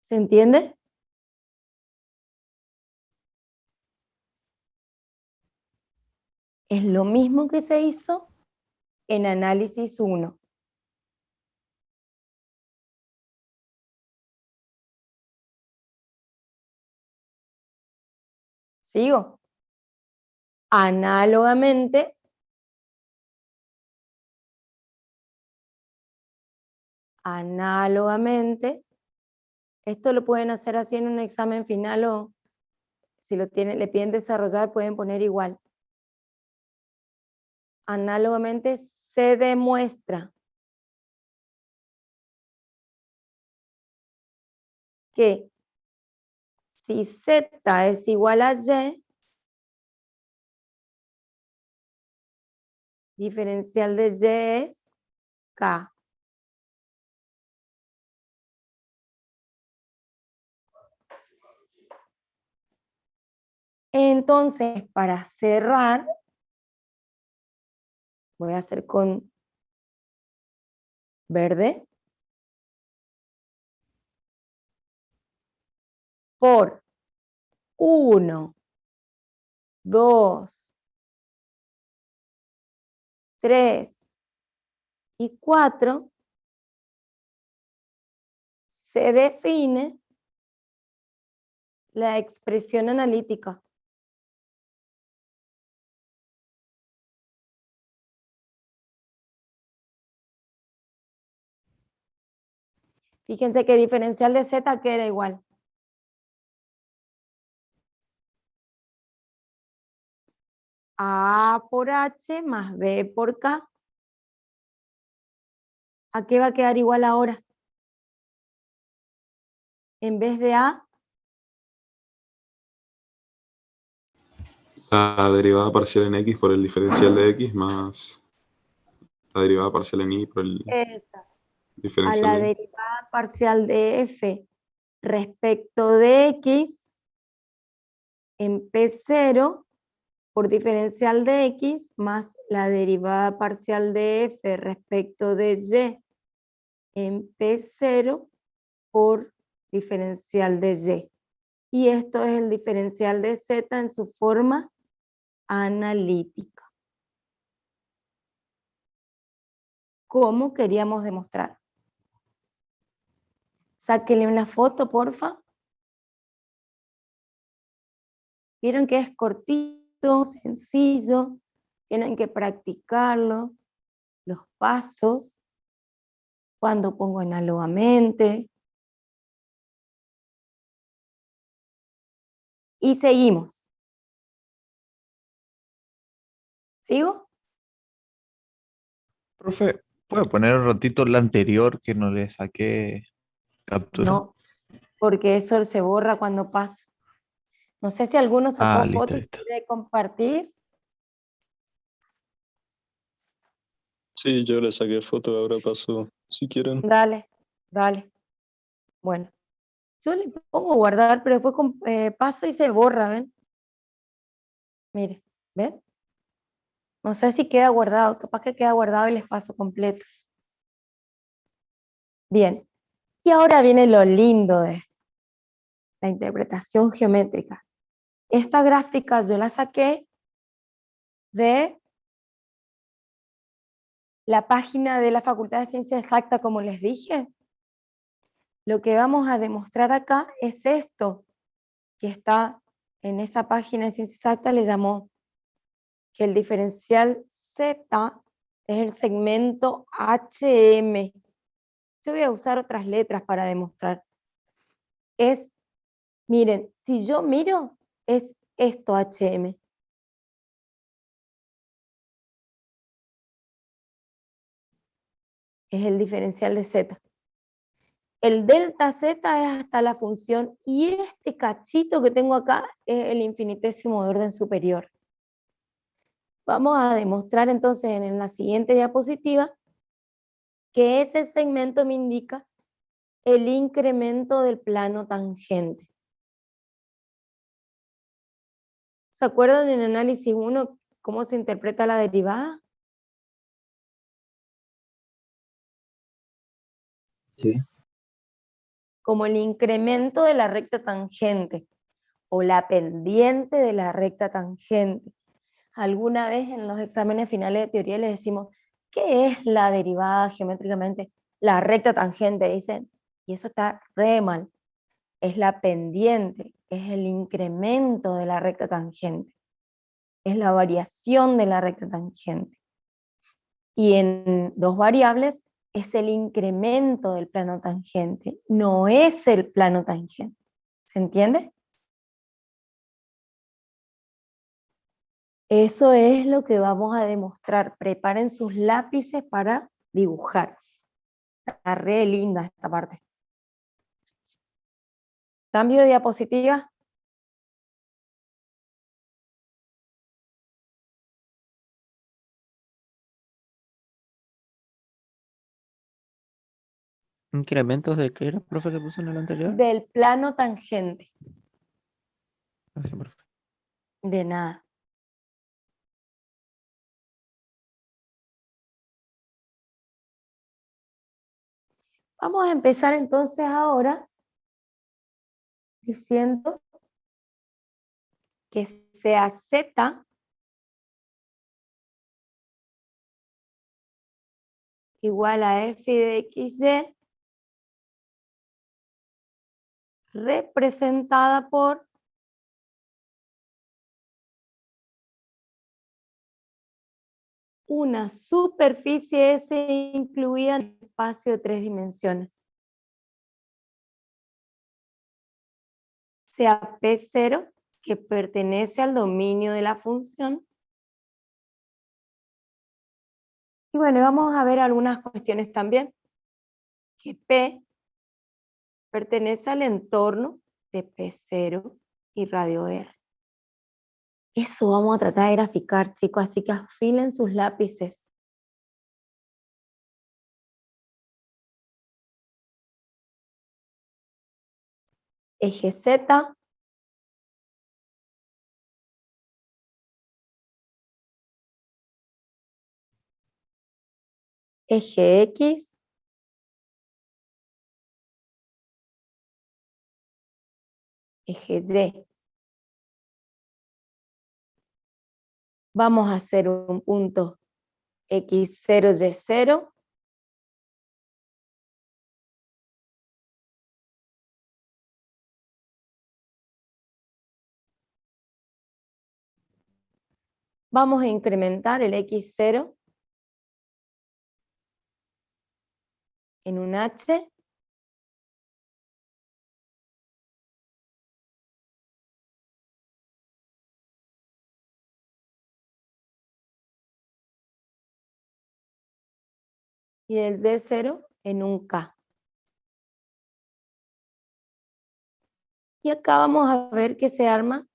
¿Se entiende? Es lo mismo que se hizo en análisis 1. ¿Sigo? Análogamente, esto lo pueden hacer así en un examen final o si le piden desarrollar pueden poner igual. Análogamente se demuestra que si Z es igual a Y, diferencial de Y es K. Entonces, para cerrar, voy a hacer con verde. Por 1, 2, 3 y 4 se define la expresión analítica. Fíjense que diferencial de Z queda igual. A por H más B por K. ¿A qué va a quedar igual ahora? En vez de A, La derivada parcial en x por el diferencial de x más la derivada parcial en y por el esa, a diferencial la de y. derivada parcial de F respecto de X en P0 por diferencial de X más la derivada parcial de F respecto de Y en P0 por diferencial de Y. Y esto es el diferencial de Z en su forma analítica. ¿Cómo queríamos demostrar? Sáquenle una foto, porfa. Vieron que es cortito, sencillo, tienen que practicarlo, los pasos, cuando pongo análogamente. Y seguimos. ¿Sigo? Profe, ¿puede poner un ratito la anterior que no le saqué captura? No, porque eso se borra cuando paso. No sé si alguno sacó Ah, listo, foto y listo. quiere compartir. Sí, yo le saqué foto, ahora paso, si quieren. Dale, dale. Bueno, yo le pongo guardar, pero después paso y se borra, ¿ven? Mire, ¿ven? No sé si queda guardado, capaz que queda guardado y les paso completo. Bien, y ahora viene lo lindo de esto, la interpretación geométrica. Esta gráfica yo la saqué de la página de la Facultad de Ciencia Exacta, como les dije. Lo que vamos a demostrar acá es esto, que está en esa página de Ciencia Exacta, le llamó que el diferencial Z es el segmento HM. Yo voy a usar otras letras para demostrar. Miren, si yo miro, es esto HM. Es el diferencial de Z. El delta Z es hasta la función y este cachito que tengo acá es el infinitésimo de orden superior. Vamos a demostrar entonces en la siguiente diapositiva que ese segmento me indica el incremento del plano tangente. ¿Se acuerdan en análisis 1 cómo se interpreta la derivada? Sí. Como el incremento de la recta tangente o la pendiente de la recta tangente. Alguna vez en los exámenes finales de teoría les decimos, ¿qué es la derivada geométricamente? La recta tangente, dicen, y eso está re mal. Es la pendiente, es el incremento de la recta tangente. Es la variación de la recta tangente. Y en dos variables es el incremento del plano tangente, no es el plano tangente. ¿Se entiende? Eso es lo que vamos a demostrar. Preparen sus lápices para dibujar. Está re linda esta parte. Cambio de diapositiva. ¿Incrementos de qué era, profe, que puso en el anterior? Del plano tangente. Gracias, profe. De nada. Vamos a empezar entonces ahora diciendo que sea Z igual a f de xy representada por una superficie S incluida en el espacio de 3 dimensiones. Sea P0, que pertenece al dominio de la función. Y bueno, vamos a ver algunas cuestiones también. Que P pertenece al entorno de P0 y radio R. Eso vamos a tratar de graficar, chicos, así que afilen sus lápices. Eje Z, eje X, eje Y. Vamos a hacer un punto X0, Y0. Vamos a incrementar el X0 en un H. Y el Y0 en un K. Y acá vamos a ver que se arma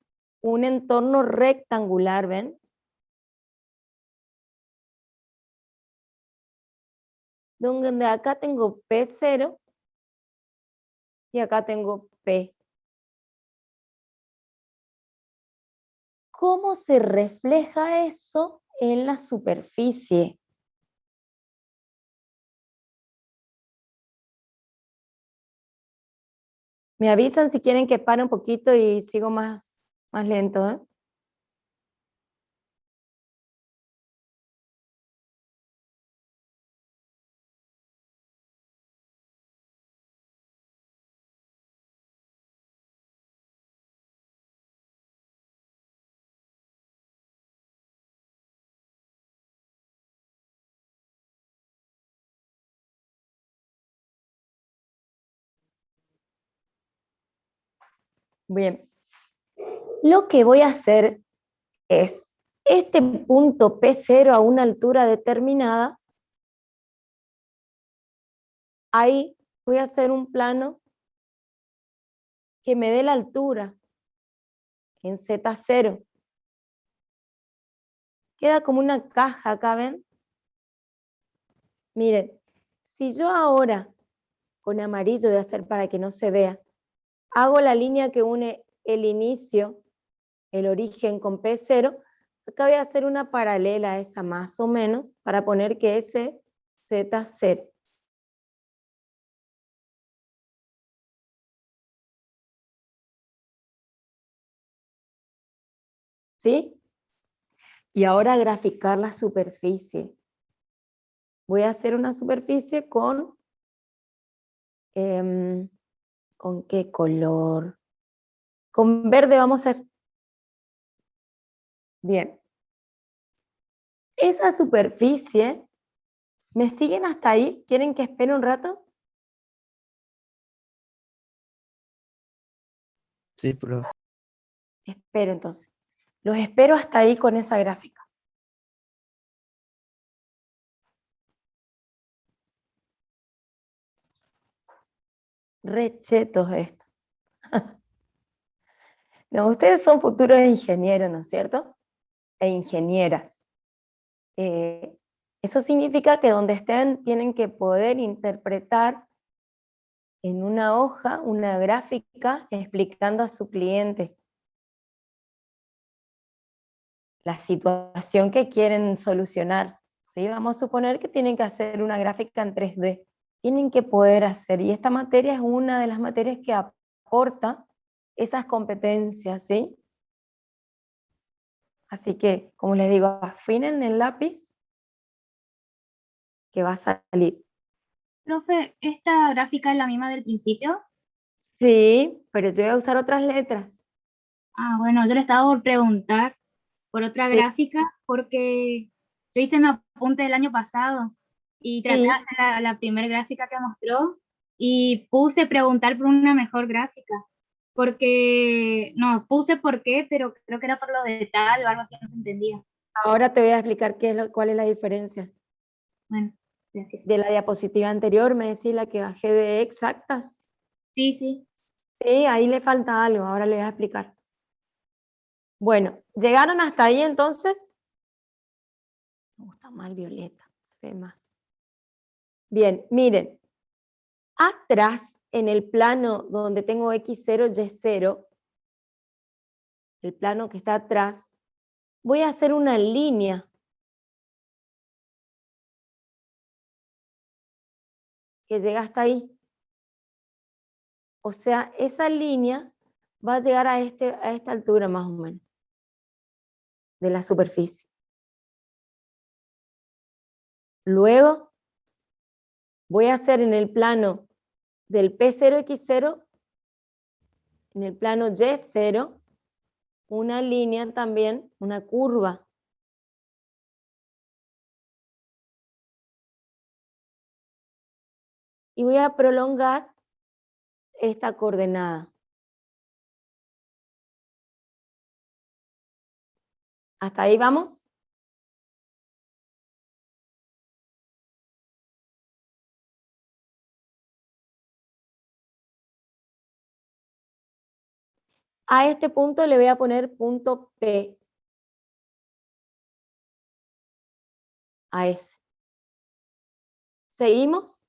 un entorno rectangular, ¿ven? Donde acá tengo P0 y acá tengo P. ¿Cómo se refleja eso en la superficie? Me avisan si quieren que pare un poquito y sigo más lento, ¿eh? Bien. Lo que voy a hacer es este punto P0 a una altura determinada. Ahí voy a hacer un plano que me dé la altura en Z0. Queda como una caja acá, ¿ven? Miren, si yo ahora con amarillo voy a hacer para que no se vea, hago la línea que une el inicio, el origen con P0, acá voy a hacer una paralela a esa más o menos para poner que ese Z0. ¿Sí? Y ahora graficar la superficie. Voy a hacer una superficie con ¿con qué color? Con verde vamos a hacer. Bien. Esa superficie, ¿me siguen hasta ahí? ¿Quieren que espere un rato? Sí, profe. Espero entonces. Los espero hasta ahí con esa gráfica. Rechetos esto. No, ustedes son futuros ingenieros, ¿no es cierto? E ingenieras. Eso significa que donde estén tienen que poder interpretar en una hoja, una gráfica, explicando a su cliente la situación que quieren solucionar. ¿Sí? Vamos a suponer que tienen que hacer una gráfica en 3D. Tienen que poder hacer, y esta materia es una de las materias que aporta esas competencias, ¿sí? Así que, como les digo, afinen el lápiz que va a salir. Profe, ¿esta gráfica es la misma del principio? Sí, pero yo voy a usar otras letras. Ah, bueno, yo le estaba por preguntar por otra Sí. gráfica porque yo hice mi apunte del año pasado y traté de Sí. hacer la primera gráfica que mostró y puse preguntar por una mejor gráfica. Porque, no, puse por qué, pero creo que era por lo de tal o algo así, no se entendía. Ahora te voy a explicar cuál es la diferencia. Bueno, gracias. De la diapositiva anterior, me decís la que bajé de exactas. Sí, sí. Sí, ahí le falta algo, ahora le voy a explicar. Bueno, ¿llegaron hasta ahí entonces? Me gusta más el violeta, se ve más. Bien, miren. Atrás, en el plano donde tengo X0, Y0, el plano que está atrás, voy a hacer una línea que llega hasta ahí. O sea, esa línea va a llegar a esta altura más o menos de la superficie. Luego voy a hacer en el plano del P0X0, en el plano Y0, una línea también, una curva. Y voy a prolongar esta coordenada. ¿Hasta ahí vamos? A este punto le voy a poner punto P. A ese. ¿Seguimos?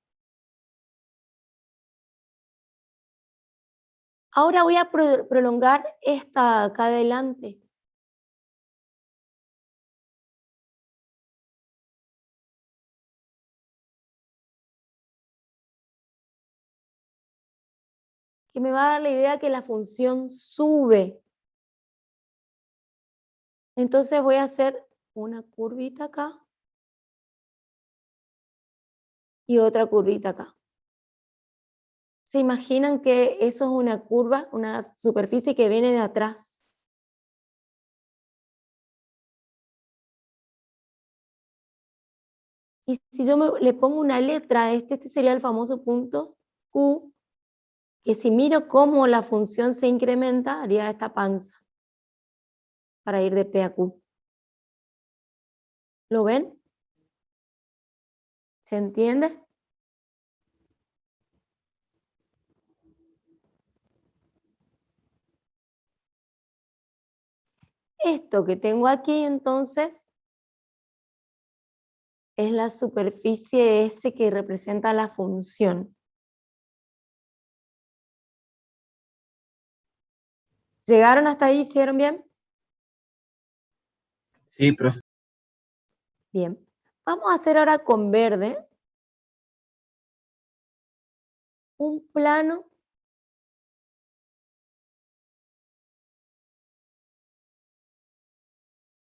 Ahora voy a prolongar esta acá adelante. Que me va a dar la idea que la función sube. Entonces voy a hacer una curvita acá y otra curvita acá. ¿Se imaginan que eso es una curva, una superficie que viene de atrás? Y si yo le pongo una letra a este sería el famoso punto Q, que si miro cómo la función se incrementa, haría esta panza para ir de P a Q. ¿Lo ven? ¿Se entiende? Esto que tengo aquí, entonces, es la superficie S que representa la función. ¿Llegaron hasta ahí? ¿Hicieron bien? Sí, profe. Bien. Vamos a hacer ahora con verde un plano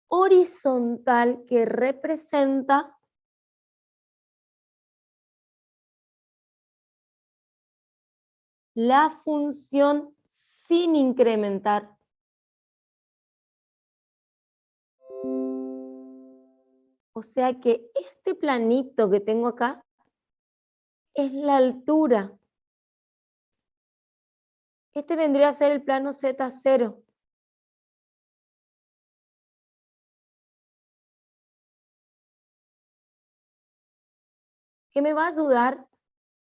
horizontal que representa la función sin incrementar. O sea que este planito que tengo acá es la altura. Este vendría a ser el plano Z0. Que me va a ayudar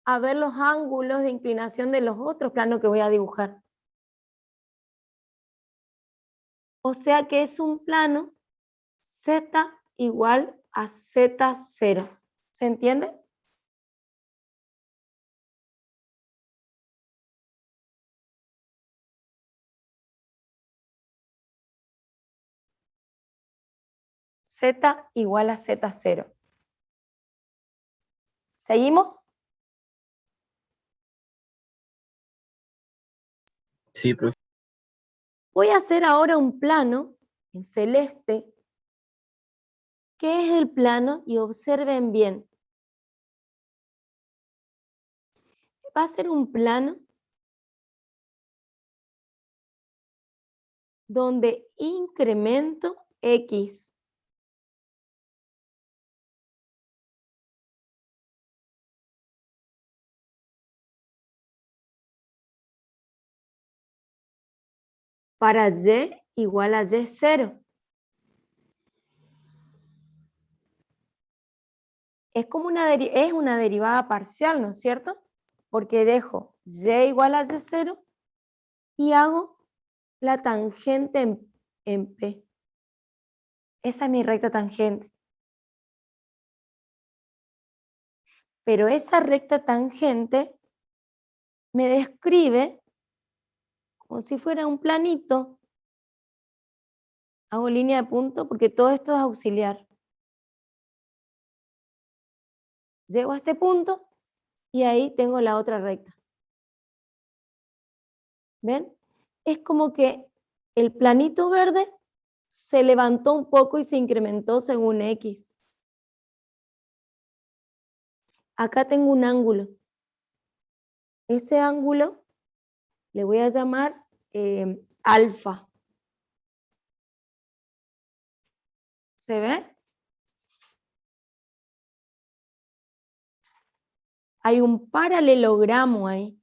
a ver los ángulos de inclinación de los otros planos que voy a dibujar. O sea que es un plano Z igual a Z0. ¿Se entiende? Z igual a Z0. ¿Seguimos? Sí, profe. Voy a hacer ahora un plano en celeste, que es el plano, y observen bien. Va a ser un plano donde incremento X. Para Y igual a Y0. Es como es una derivada parcial, ¿no es cierto? Porque dejo Y igual a Y0 y hago la tangente en P. Esa es mi recta tangente. Pero esa recta tangente me describe como si fuera un planito. Hago línea de punto porque todo esto es auxiliar. Llego a este punto y ahí tengo la otra recta. ¿Ven? Es como que el planito verde se levantó un poco y se incrementó según X. Acá tengo un ángulo. Ese ángulo le voy a llamar alfa. ¿Se ve? Hay un paralelogramo ahí,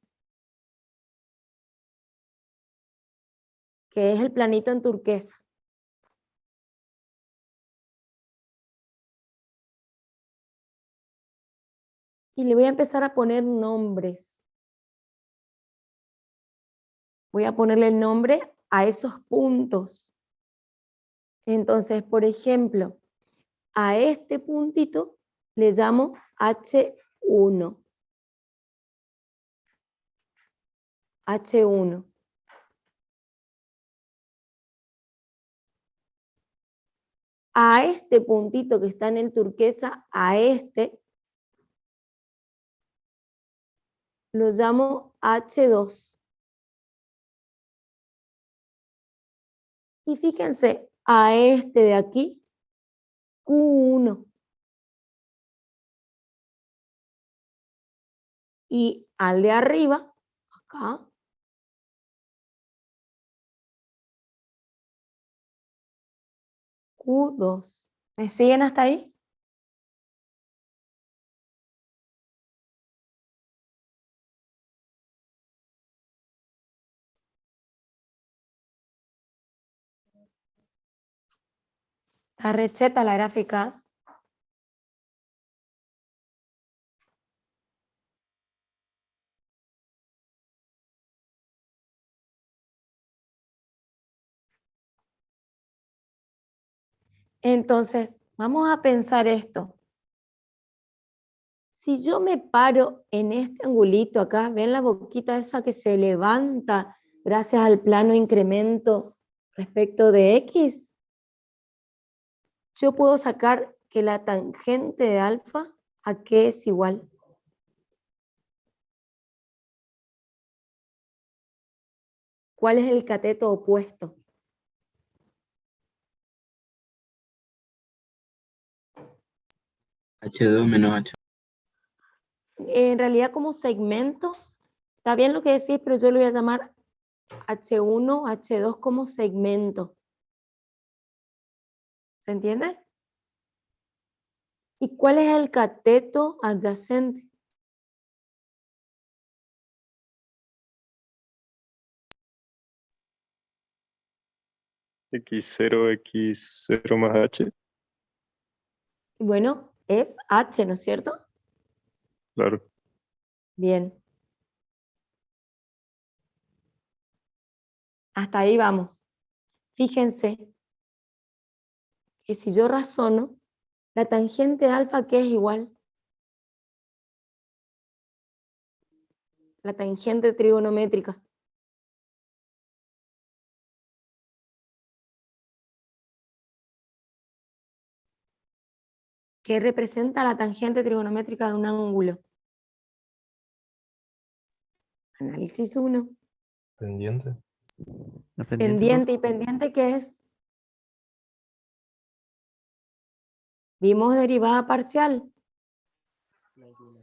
que es el planito en turquesa. Y le voy a empezar a poner nombres. Voy a ponerle el nombre a esos puntos. Entonces, por ejemplo, a este puntito le llamo H1. H1. A este puntito que está en el turquesa, a este, lo llamo H2. Y fíjense, a este de aquí, Q1. Y al de arriba, acá, Q2. ¿Me siguen hasta ahí? Está recheta la gráfica. Entonces, vamos a pensar esto. Si yo me paro en este angulito acá, ¿ven la boquita esa que se levanta gracias al plano incremento respecto de X? Yo puedo sacar que la tangente de alfa a qué es igual. ¿Cuál es el cateto opuesto? H2 menos H. En realidad como segmento, está bien lo que decís, pero yo lo voy a llamar H1, H2 como segmento. ¿Se entiende? ¿Y cuál es el cateto adyacente? X0, X0 más H. Bueno, es H, ¿no es cierto? Claro. Bien. Hasta ahí vamos. Fíjense que si yo razono, la tangente alfa, ¿qué es igual? La tangente trigonométrica. ¿Qué representa la tangente trigonométrica de un ángulo? Análisis 1. Pendiente. La pendiente, Pendiente y pendiente, ¿qué es? Vimos derivada parcial.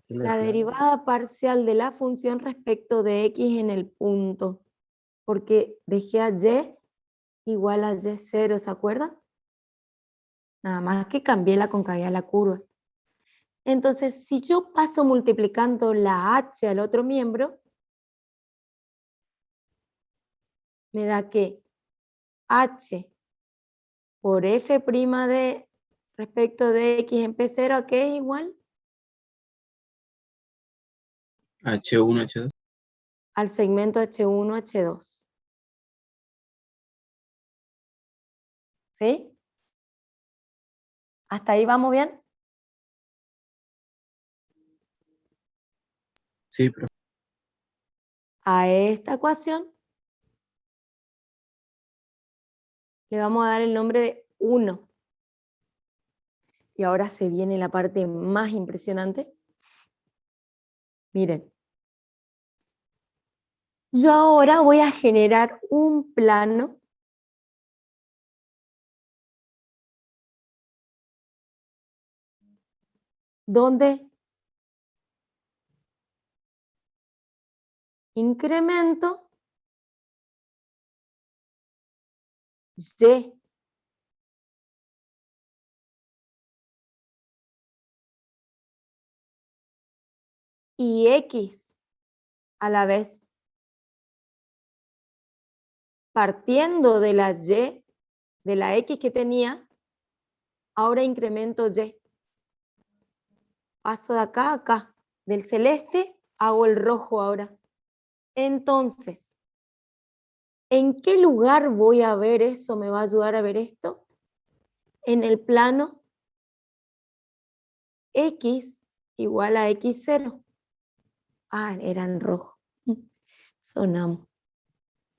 La derivada parcial de la función respecto de x en el punto. Porque dejé a y igual a y0, ¿se acuerdan? Nada más que cambié la concavidad de la curva. Entonces, si yo paso multiplicando la h al otro miembro, me da que h por f' de respecto de x en P0, ¿a qué es igual? H1, H2. Al segmento H1, H2. ¿Sí? ¿Hasta ahí vamos bien? Sí, profe. A esta ecuación le vamos a dar el nombre de 1. Y ahora se viene la parte más impresionante. Miren. Yo ahora voy a generar un plano donde incremento y y x a la vez, partiendo de la y, de la x que tenía, ahora incremento y. Paso de acá a acá, del celeste hago el rojo ahora. Entonces, ¿en qué lugar voy a ver eso? ¿Me va a ayudar a ver esto? En el plano x igual a x0. Ah, eran rojo. Sonamos.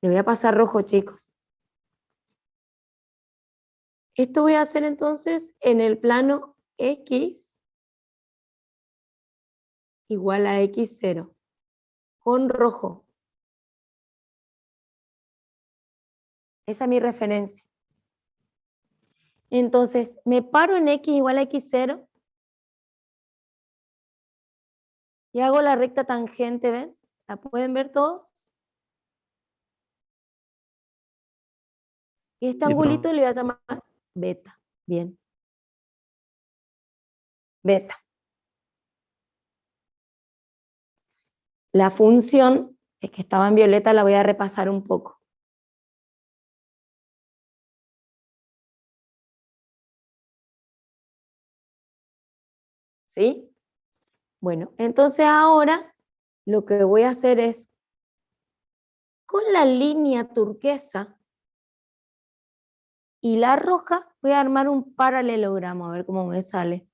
Le voy a pasar rojo, chicos. Esto voy a hacer entonces en el plano x igual a x0, con rojo. Esa es mi referencia. Entonces, me paro en x igual a x0 y hago la recta tangente, ¿ven? ¿La pueden ver todos? Y este Sí, angulito le voy a llamar beta. Bien. Beta. La función, es que estaba en violeta, la voy a repasar un poco. ¿Sí? Bueno, entonces ahora lo que voy a hacer es, con la línea turquesa y la roja, voy a armar un paralelogramo, a ver cómo me sale.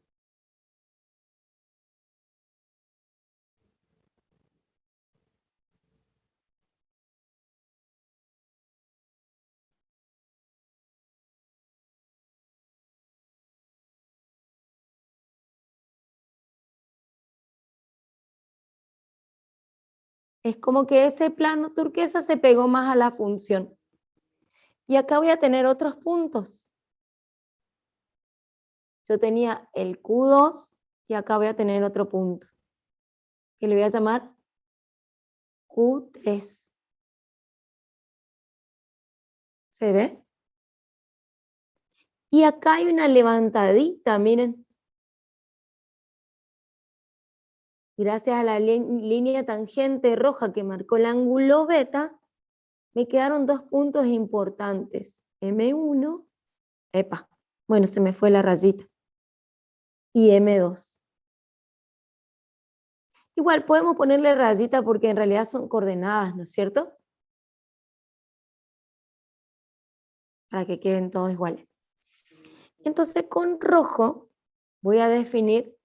Es como que ese plano turquesa se pegó más a la función. Y acá voy a tener otros puntos. Yo tenía el Q2 y acá voy a tener otro punto, que le voy a llamar Q3. ¿Se ve? Y acá hay una levantadita, miren. Gracias a la línea tangente roja que marcó el ángulo beta, me quedaron dos puntos importantes. M1, epa, bueno, se me fue la rayita. Y M2. Igual podemos ponerle rayita porque en realidad son coordenadas, ¿no es cierto? Para que queden todos iguales. Entonces con rojo voy a definir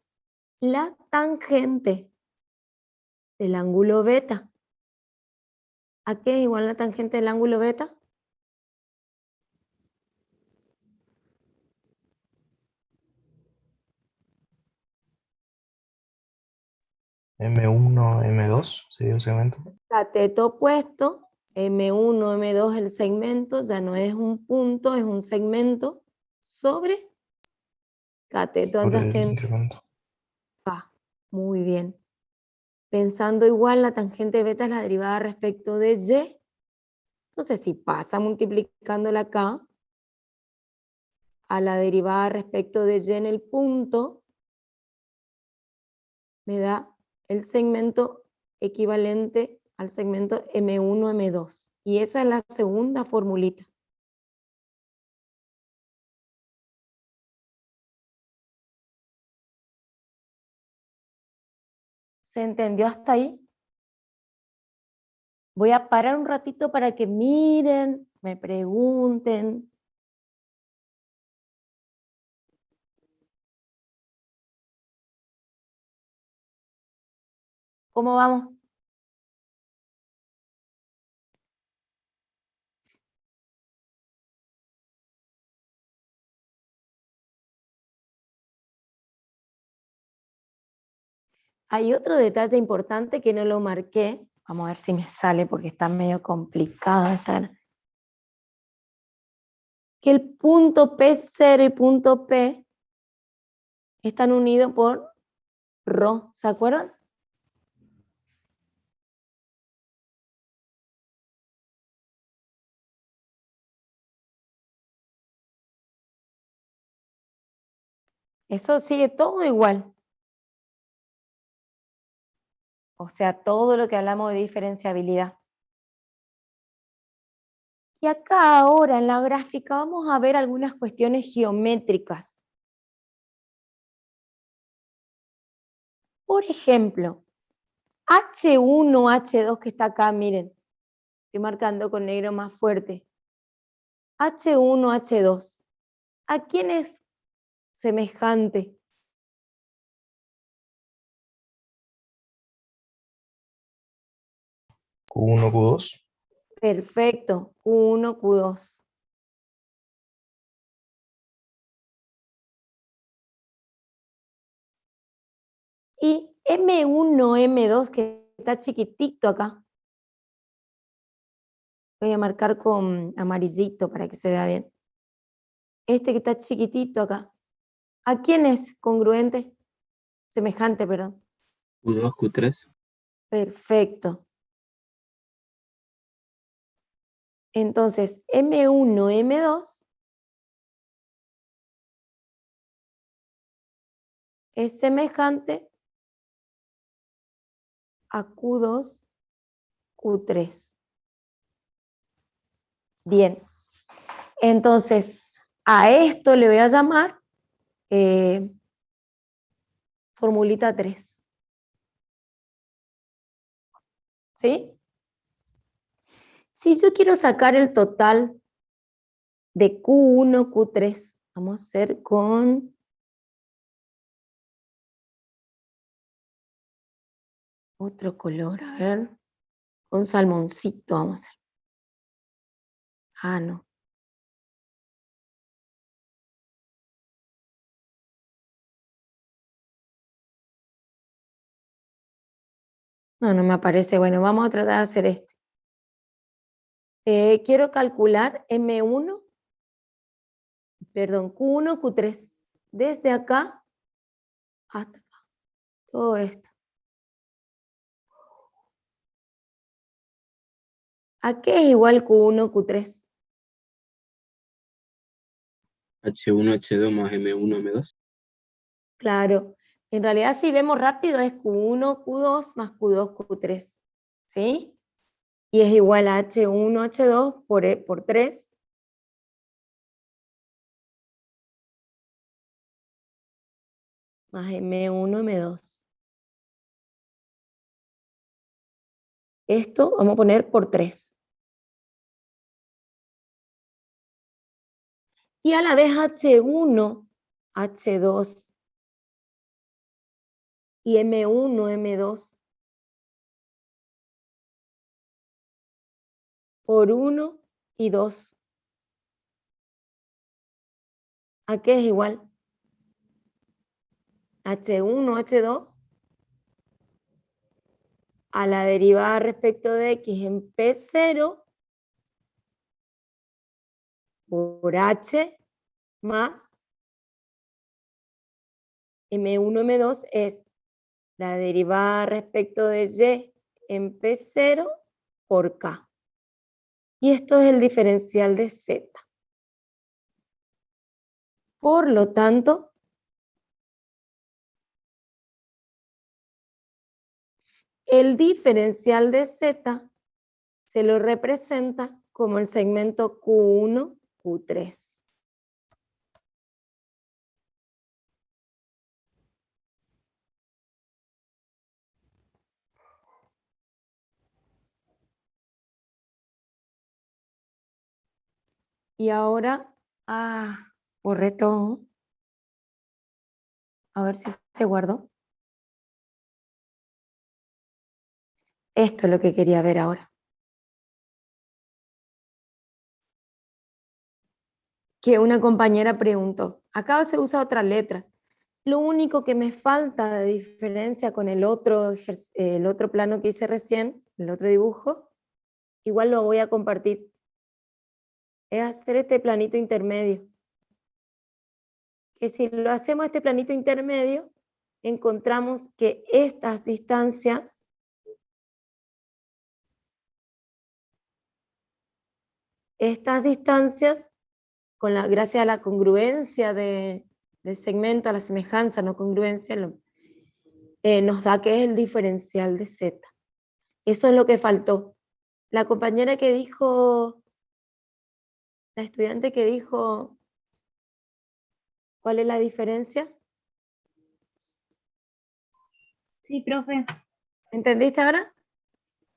la tangente del ángulo beta. ¿A qué es igual la tangente del ángulo beta? M1, M2 sería un segmento. Cateto opuesto, M1, M2 el segmento, ya no es un punto, es un segmento sobre cateto Por el adyacente. incremento. Muy bien. Pensando igual, la tangente beta es la derivada respecto de Y. Entonces, si pasa multiplicándola acá, a la derivada respecto de Y en el punto, me da el segmento equivalente al segmento M1, M2. Y esa es la segunda formulita. ¿Se entendió hasta ahí? Voy a parar un ratito para que miren, me pregunten. ¿Cómo vamos? Hay otro detalle importante que no lo marqué. Vamos a ver si me sale porque está medio complicado. Que el punto P0 y punto P están unidos por ρ. ¿Se acuerdan? Eso sigue todo igual. O sea, todo lo que hablamos de diferenciabilidad. Y acá ahora en la gráfica vamos a ver algunas cuestiones geométricas. Por ejemplo, H1, H2 que está acá, miren. Estoy marcando con negro más fuerte. H1, H2. ¿A quién es semejante? Q1, Q2. Perfecto, Q1, Q2. Y M1, M2 que está chiquitito acá. Voy a marcar con amarillito para que se vea bien. Este que está chiquitito acá. ¿A quién es congruente? Semejante, perdón. Q2, Q3. Perfecto. Entonces, M1, M2 es semejante a Q2, Q3. Bien. Entonces, a esto le voy a llamar formulita 3. ¿Sí? Si yo quiero sacar el total de Q1, Q3, vamos a hacer con otro color, a ver, con salmoncito vamos a hacer. Ah, no. No, no me aparece. Bueno, vamos a tratar de hacer este. Quiero calcular M1, perdón, Q1, Q3. Desde acá hasta acá. Todo esto. ¿A qué es igual Q1, Q3? H1, H2 más M1, M2. Claro, en realidad si vemos rápido es Q1, Q2 más Q2, Q3, ¿sí? Y es igual a H1, H2 por 3 más M1, M2. Esto vamos a poner por 3. Y a la vez H1, H2 y M1, M2 por 1 y 2. ¿A qué es igual? H1, H2 a la derivada respecto de X en P0 por H más M1, M2 es la derivada respecto de Y en P0 por K. Y esto es el diferencial de Z. Por lo tanto, el diferencial de Z se lo representa como el segmento Q1, Q3. Y ahora, borré todo. A ver si se guardó. Esto es lo que quería ver ahora. Que una compañera preguntó, acá se usa otra letra. Lo único que me falta de diferencia con el otro plano que hice recién, el otro dibujo, igual lo voy a compartir, es hacer este planito intermedio. Que si lo hacemos este planito intermedio, encontramos que estas distancias gracias a la congruencia del segmento, a la semejanza, no congruencia, nos da que es el diferencial de Z. Eso es lo que faltó. La compañera que dijo, la estudiante que dijo, ¿cuál es la diferencia? Sí, profe. ¿Entendiste ahora?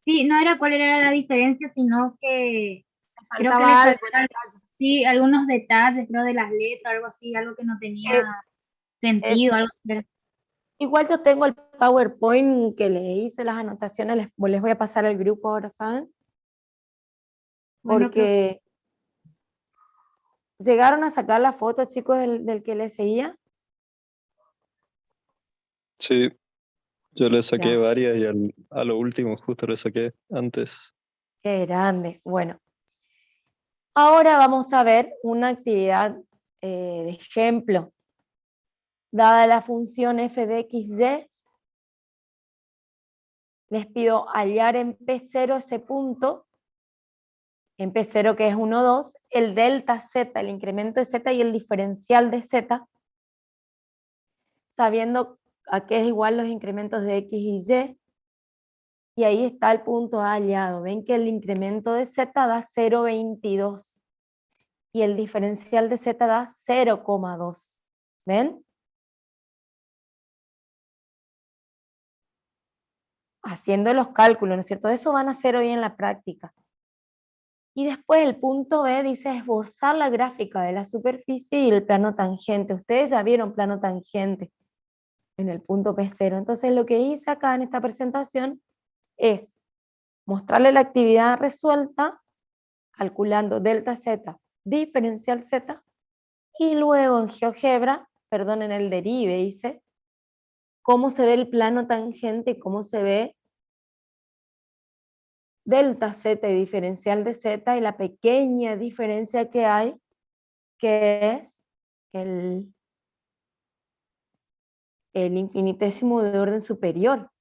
Sí, no era cuál era la diferencia, sino que creo que Faltaba le algo. faltaron, sí, algunos detalles, creo, de las letras, algo así, algo que no tenía sentido, algo. Igual yo tengo el PowerPoint que le hice las anotaciones, les voy a pasar al grupo ahora, ¿saben? Bueno, Porque llegaron a sacar la foto, chicos, del que le seguía. Sí, yo le saqué Ya. varias y a lo último justo le saqué antes. Qué grande. Bueno, ahora vamos a ver una actividad de ejemplo. Dada la función f de xy, les pido hallar en P0 ese punto, en P0 que es 1, 2, el delta z, el incremento de z y el diferencial de z, sabiendo a qué es igual los incrementos de x y y ahí está el punto A hallado. Ven que el incremento de z da 0,22 y el diferencial de z da 0,2. ¿Ven? Haciendo los cálculos, ¿no es cierto? Eso van a hacer hoy en la práctica. Y después el punto B dice esbozar la gráfica de la superficie y el plano tangente. Ustedes ya vieron plano tangente en el punto P0. Entonces lo que hice acá en esta presentación es mostrarle la actividad resuelta calculando delta z, diferencial z, y luego en GeoGebra, perdón, en el derive hice cómo se ve el plano tangente y cómo se ve delta z y diferencial de z y la pequeña diferencia que hay, que es el infinitésimo de orden superior.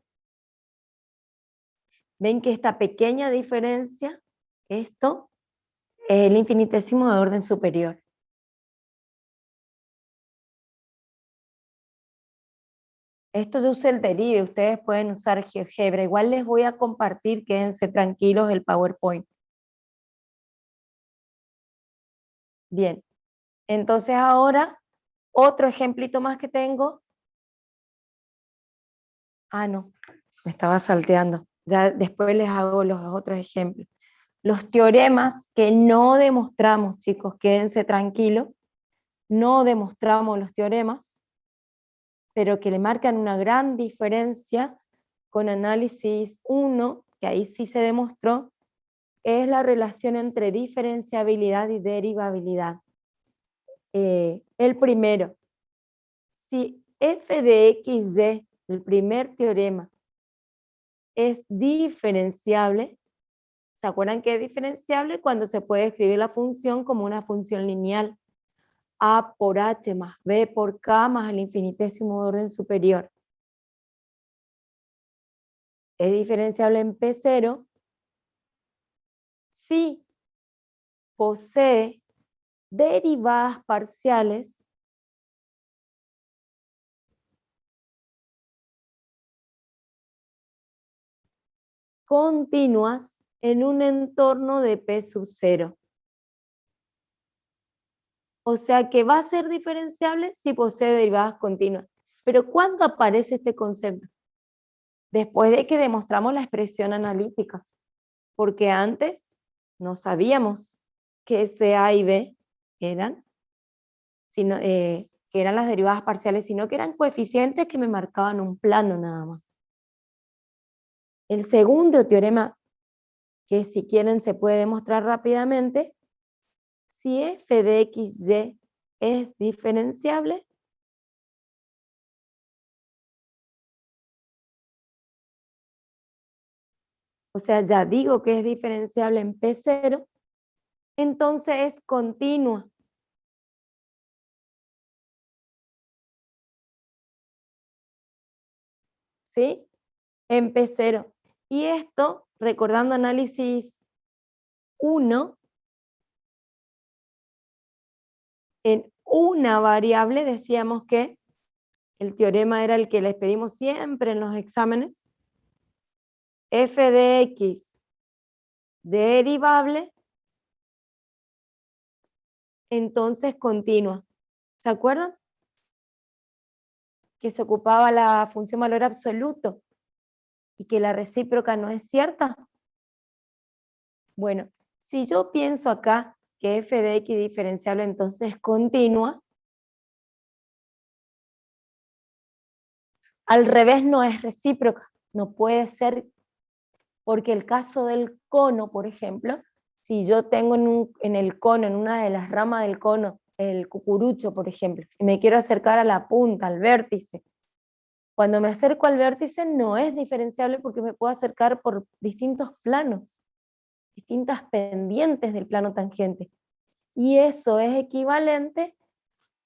Ven que esta pequeña diferencia, esto, es el infinitésimo de orden superior. Esto yo usé el derive, ustedes pueden usar GeoGebra. Igual les voy a compartir, quédense tranquilos, el PowerPoint. Bien, entonces ahora, otro ejemplito más que tengo. Ah, no, me estaba salteando. Ya después les hago los otros ejemplos. Los teoremas que no demostramos, chicos, quédense tranquilos. No demostramos los teoremas, pero que le marcan una gran diferencia con análisis 1, que ahí sí se demostró, es la relación entre diferenciabilidad y derivabilidad. El primero, si f de x, y, el primer teorema, es diferenciable, ¿se acuerdan que es diferenciable? Cuando se puede escribir la función como una función lineal. A por h más b por k más el infinitésimo de orden superior. Es diferenciable en P0 si posee derivadas parciales continuas en un entorno de P sub 0. O sea que va a ser diferenciable si posee derivadas continuas. Pero ¿cuándo aparece este concepto? Después de que demostramos la expresión analítica. Porque antes no sabíamos que ese A y B eran, que eran las derivadas parciales, sino que eran coeficientes que me marcaban un plano nada más. El segundo teorema, que si quieren se puede demostrar rápidamente, si f de x, y es diferenciable, o sea, ya digo que es diferenciable en P0, entonces es continua. ¿Sí? En P0. Y esto, recordando análisis 1, en una variable decíamos que el teorema era el que les pedimos siempre en los exámenes, f de x derivable, entonces continua. ¿Se acuerdan? Que se ocupaba la función valor absoluto y que la recíproca no es cierta. Bueno, si yo pienso acá que f de x diferenciable entonces es continua, al revés no es recíproca, no puede ser, porque el caso del cono, por ejemplo, si yo tengo en el cono, en una de las ramas del cono, el cucurucho, por ejemplo, y me quiero acercar a la punta, al vértice, cuando me acerco al vértice no es diferenciable porque me puedo acercar por distintos planos, distintas pendientes del plano tangente. Y eso es equivalente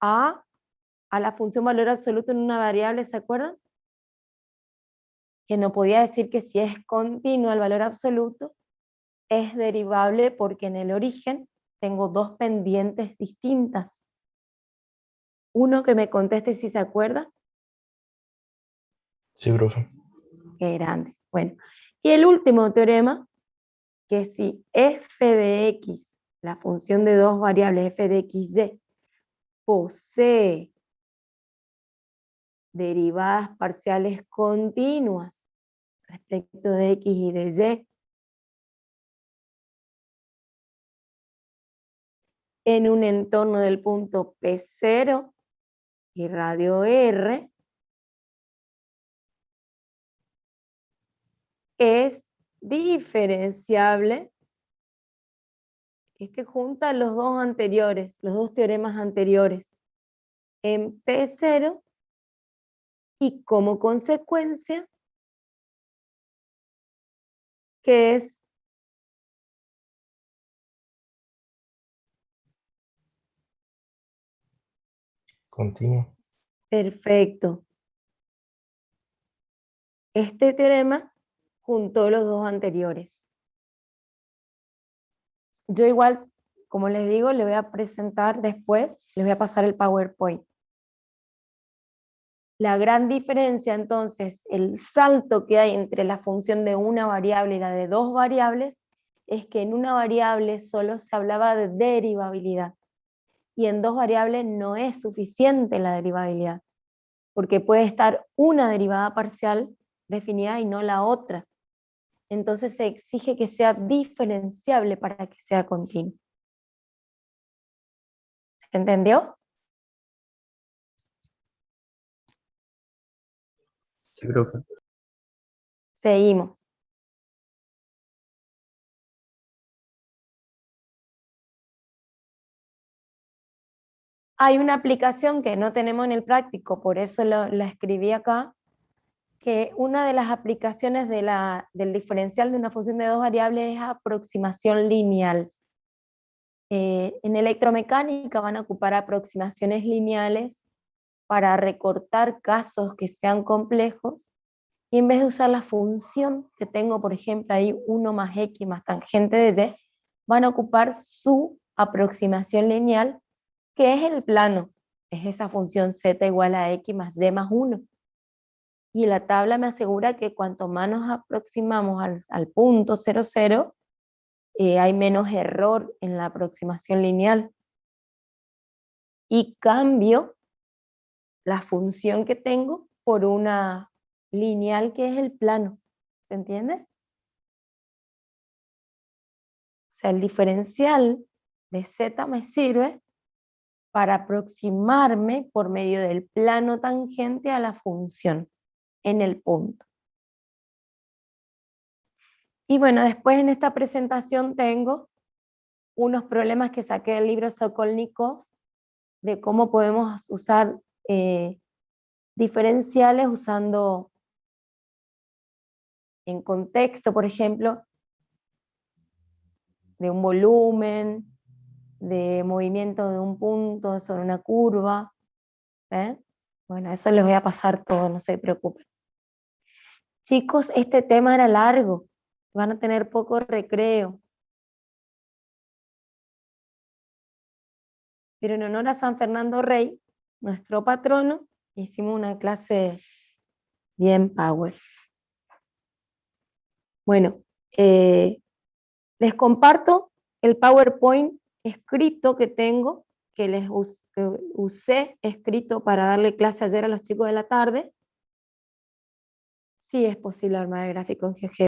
a la función valor absoluto en una variable, ¿se acuerdan? Que no podía decir que si es continuo el valor absoluto, es derivable porque en el origen tengo dos pendientes distintas. Uno que me conteste si se acuerda. Sí, profe. Qué grande. Bueno, y el último teorema, que si f de x, la función de dos variables f de x, y, posee derivadas parciales continuas respecto de x y de y, en un entorno del punto P0 y radio R, es diferenciable. Este junta los dos anteriores, los dos teoremas anteriores, en P0, y como consecuencia, que es Continuo. perfecto. Este teorema juntó los dos anteriores. Yo igual, como les digo, le voy a presentar después, les voy a pasar el PowerPoint. La gran diferencia, entonces, el salto que hay entre la función de una variable y la de dos variables, es que en una variable solo se hablaba de derivabilidad, y en dos variables no es suficiente la derivabilidad, porque puede estar una derivada parcial definida y no la otra. Entonces se exige que sea diferenciable para que sea continuo. ¿Se entendió? Sí, profe. Seguimos. Hay una aplicación que no tenemos en el práctico, por eso la escribí acá, que una de las aplicaciones del diferencial de una función de dos variables es aproximación lineal. En electromecánica van a ocupar aproximaciones lineales para recortar casos que sean complejos, y en vez de usar la función que tengo, por ejemplo, ahí 1 más x más tangente de y, van a ocupar su aproximación lineal, que es el plano, es esa función z igual a x más y más 1. Y la tabla me asegura que cuanto más nos aproximamos al punto 0, 0, hay menos error en la aproximación lineal. Y cambio la función que tengo por una lineal que es el plano. ¿Se entiende? O sea, el diferencial de z me sirve para aproximarme por medio del plano tangente a la función en el punto. Y bueno, después en esta presentación tengo unos problemas que saqué del libro Sokolnikov de cómo podemos usar diferenciales usando en contexto, por ejemplo, de un volumen, de movimiento de un punto sobre una curva. Bueno, eso les voy a pasar todo, no se preocupen. Chicos, este tema era largo, van a tener poco recreo. Pero en honor a San Fernando Rey, nuestro patrono, hicimos una clase bien power. Bueno, les comparto el PowerPoint escrito que tengo, que usé escrito para darle clase ayer a los chicos de la tarde. Sí es posible armar el gráfico en GeoGebra.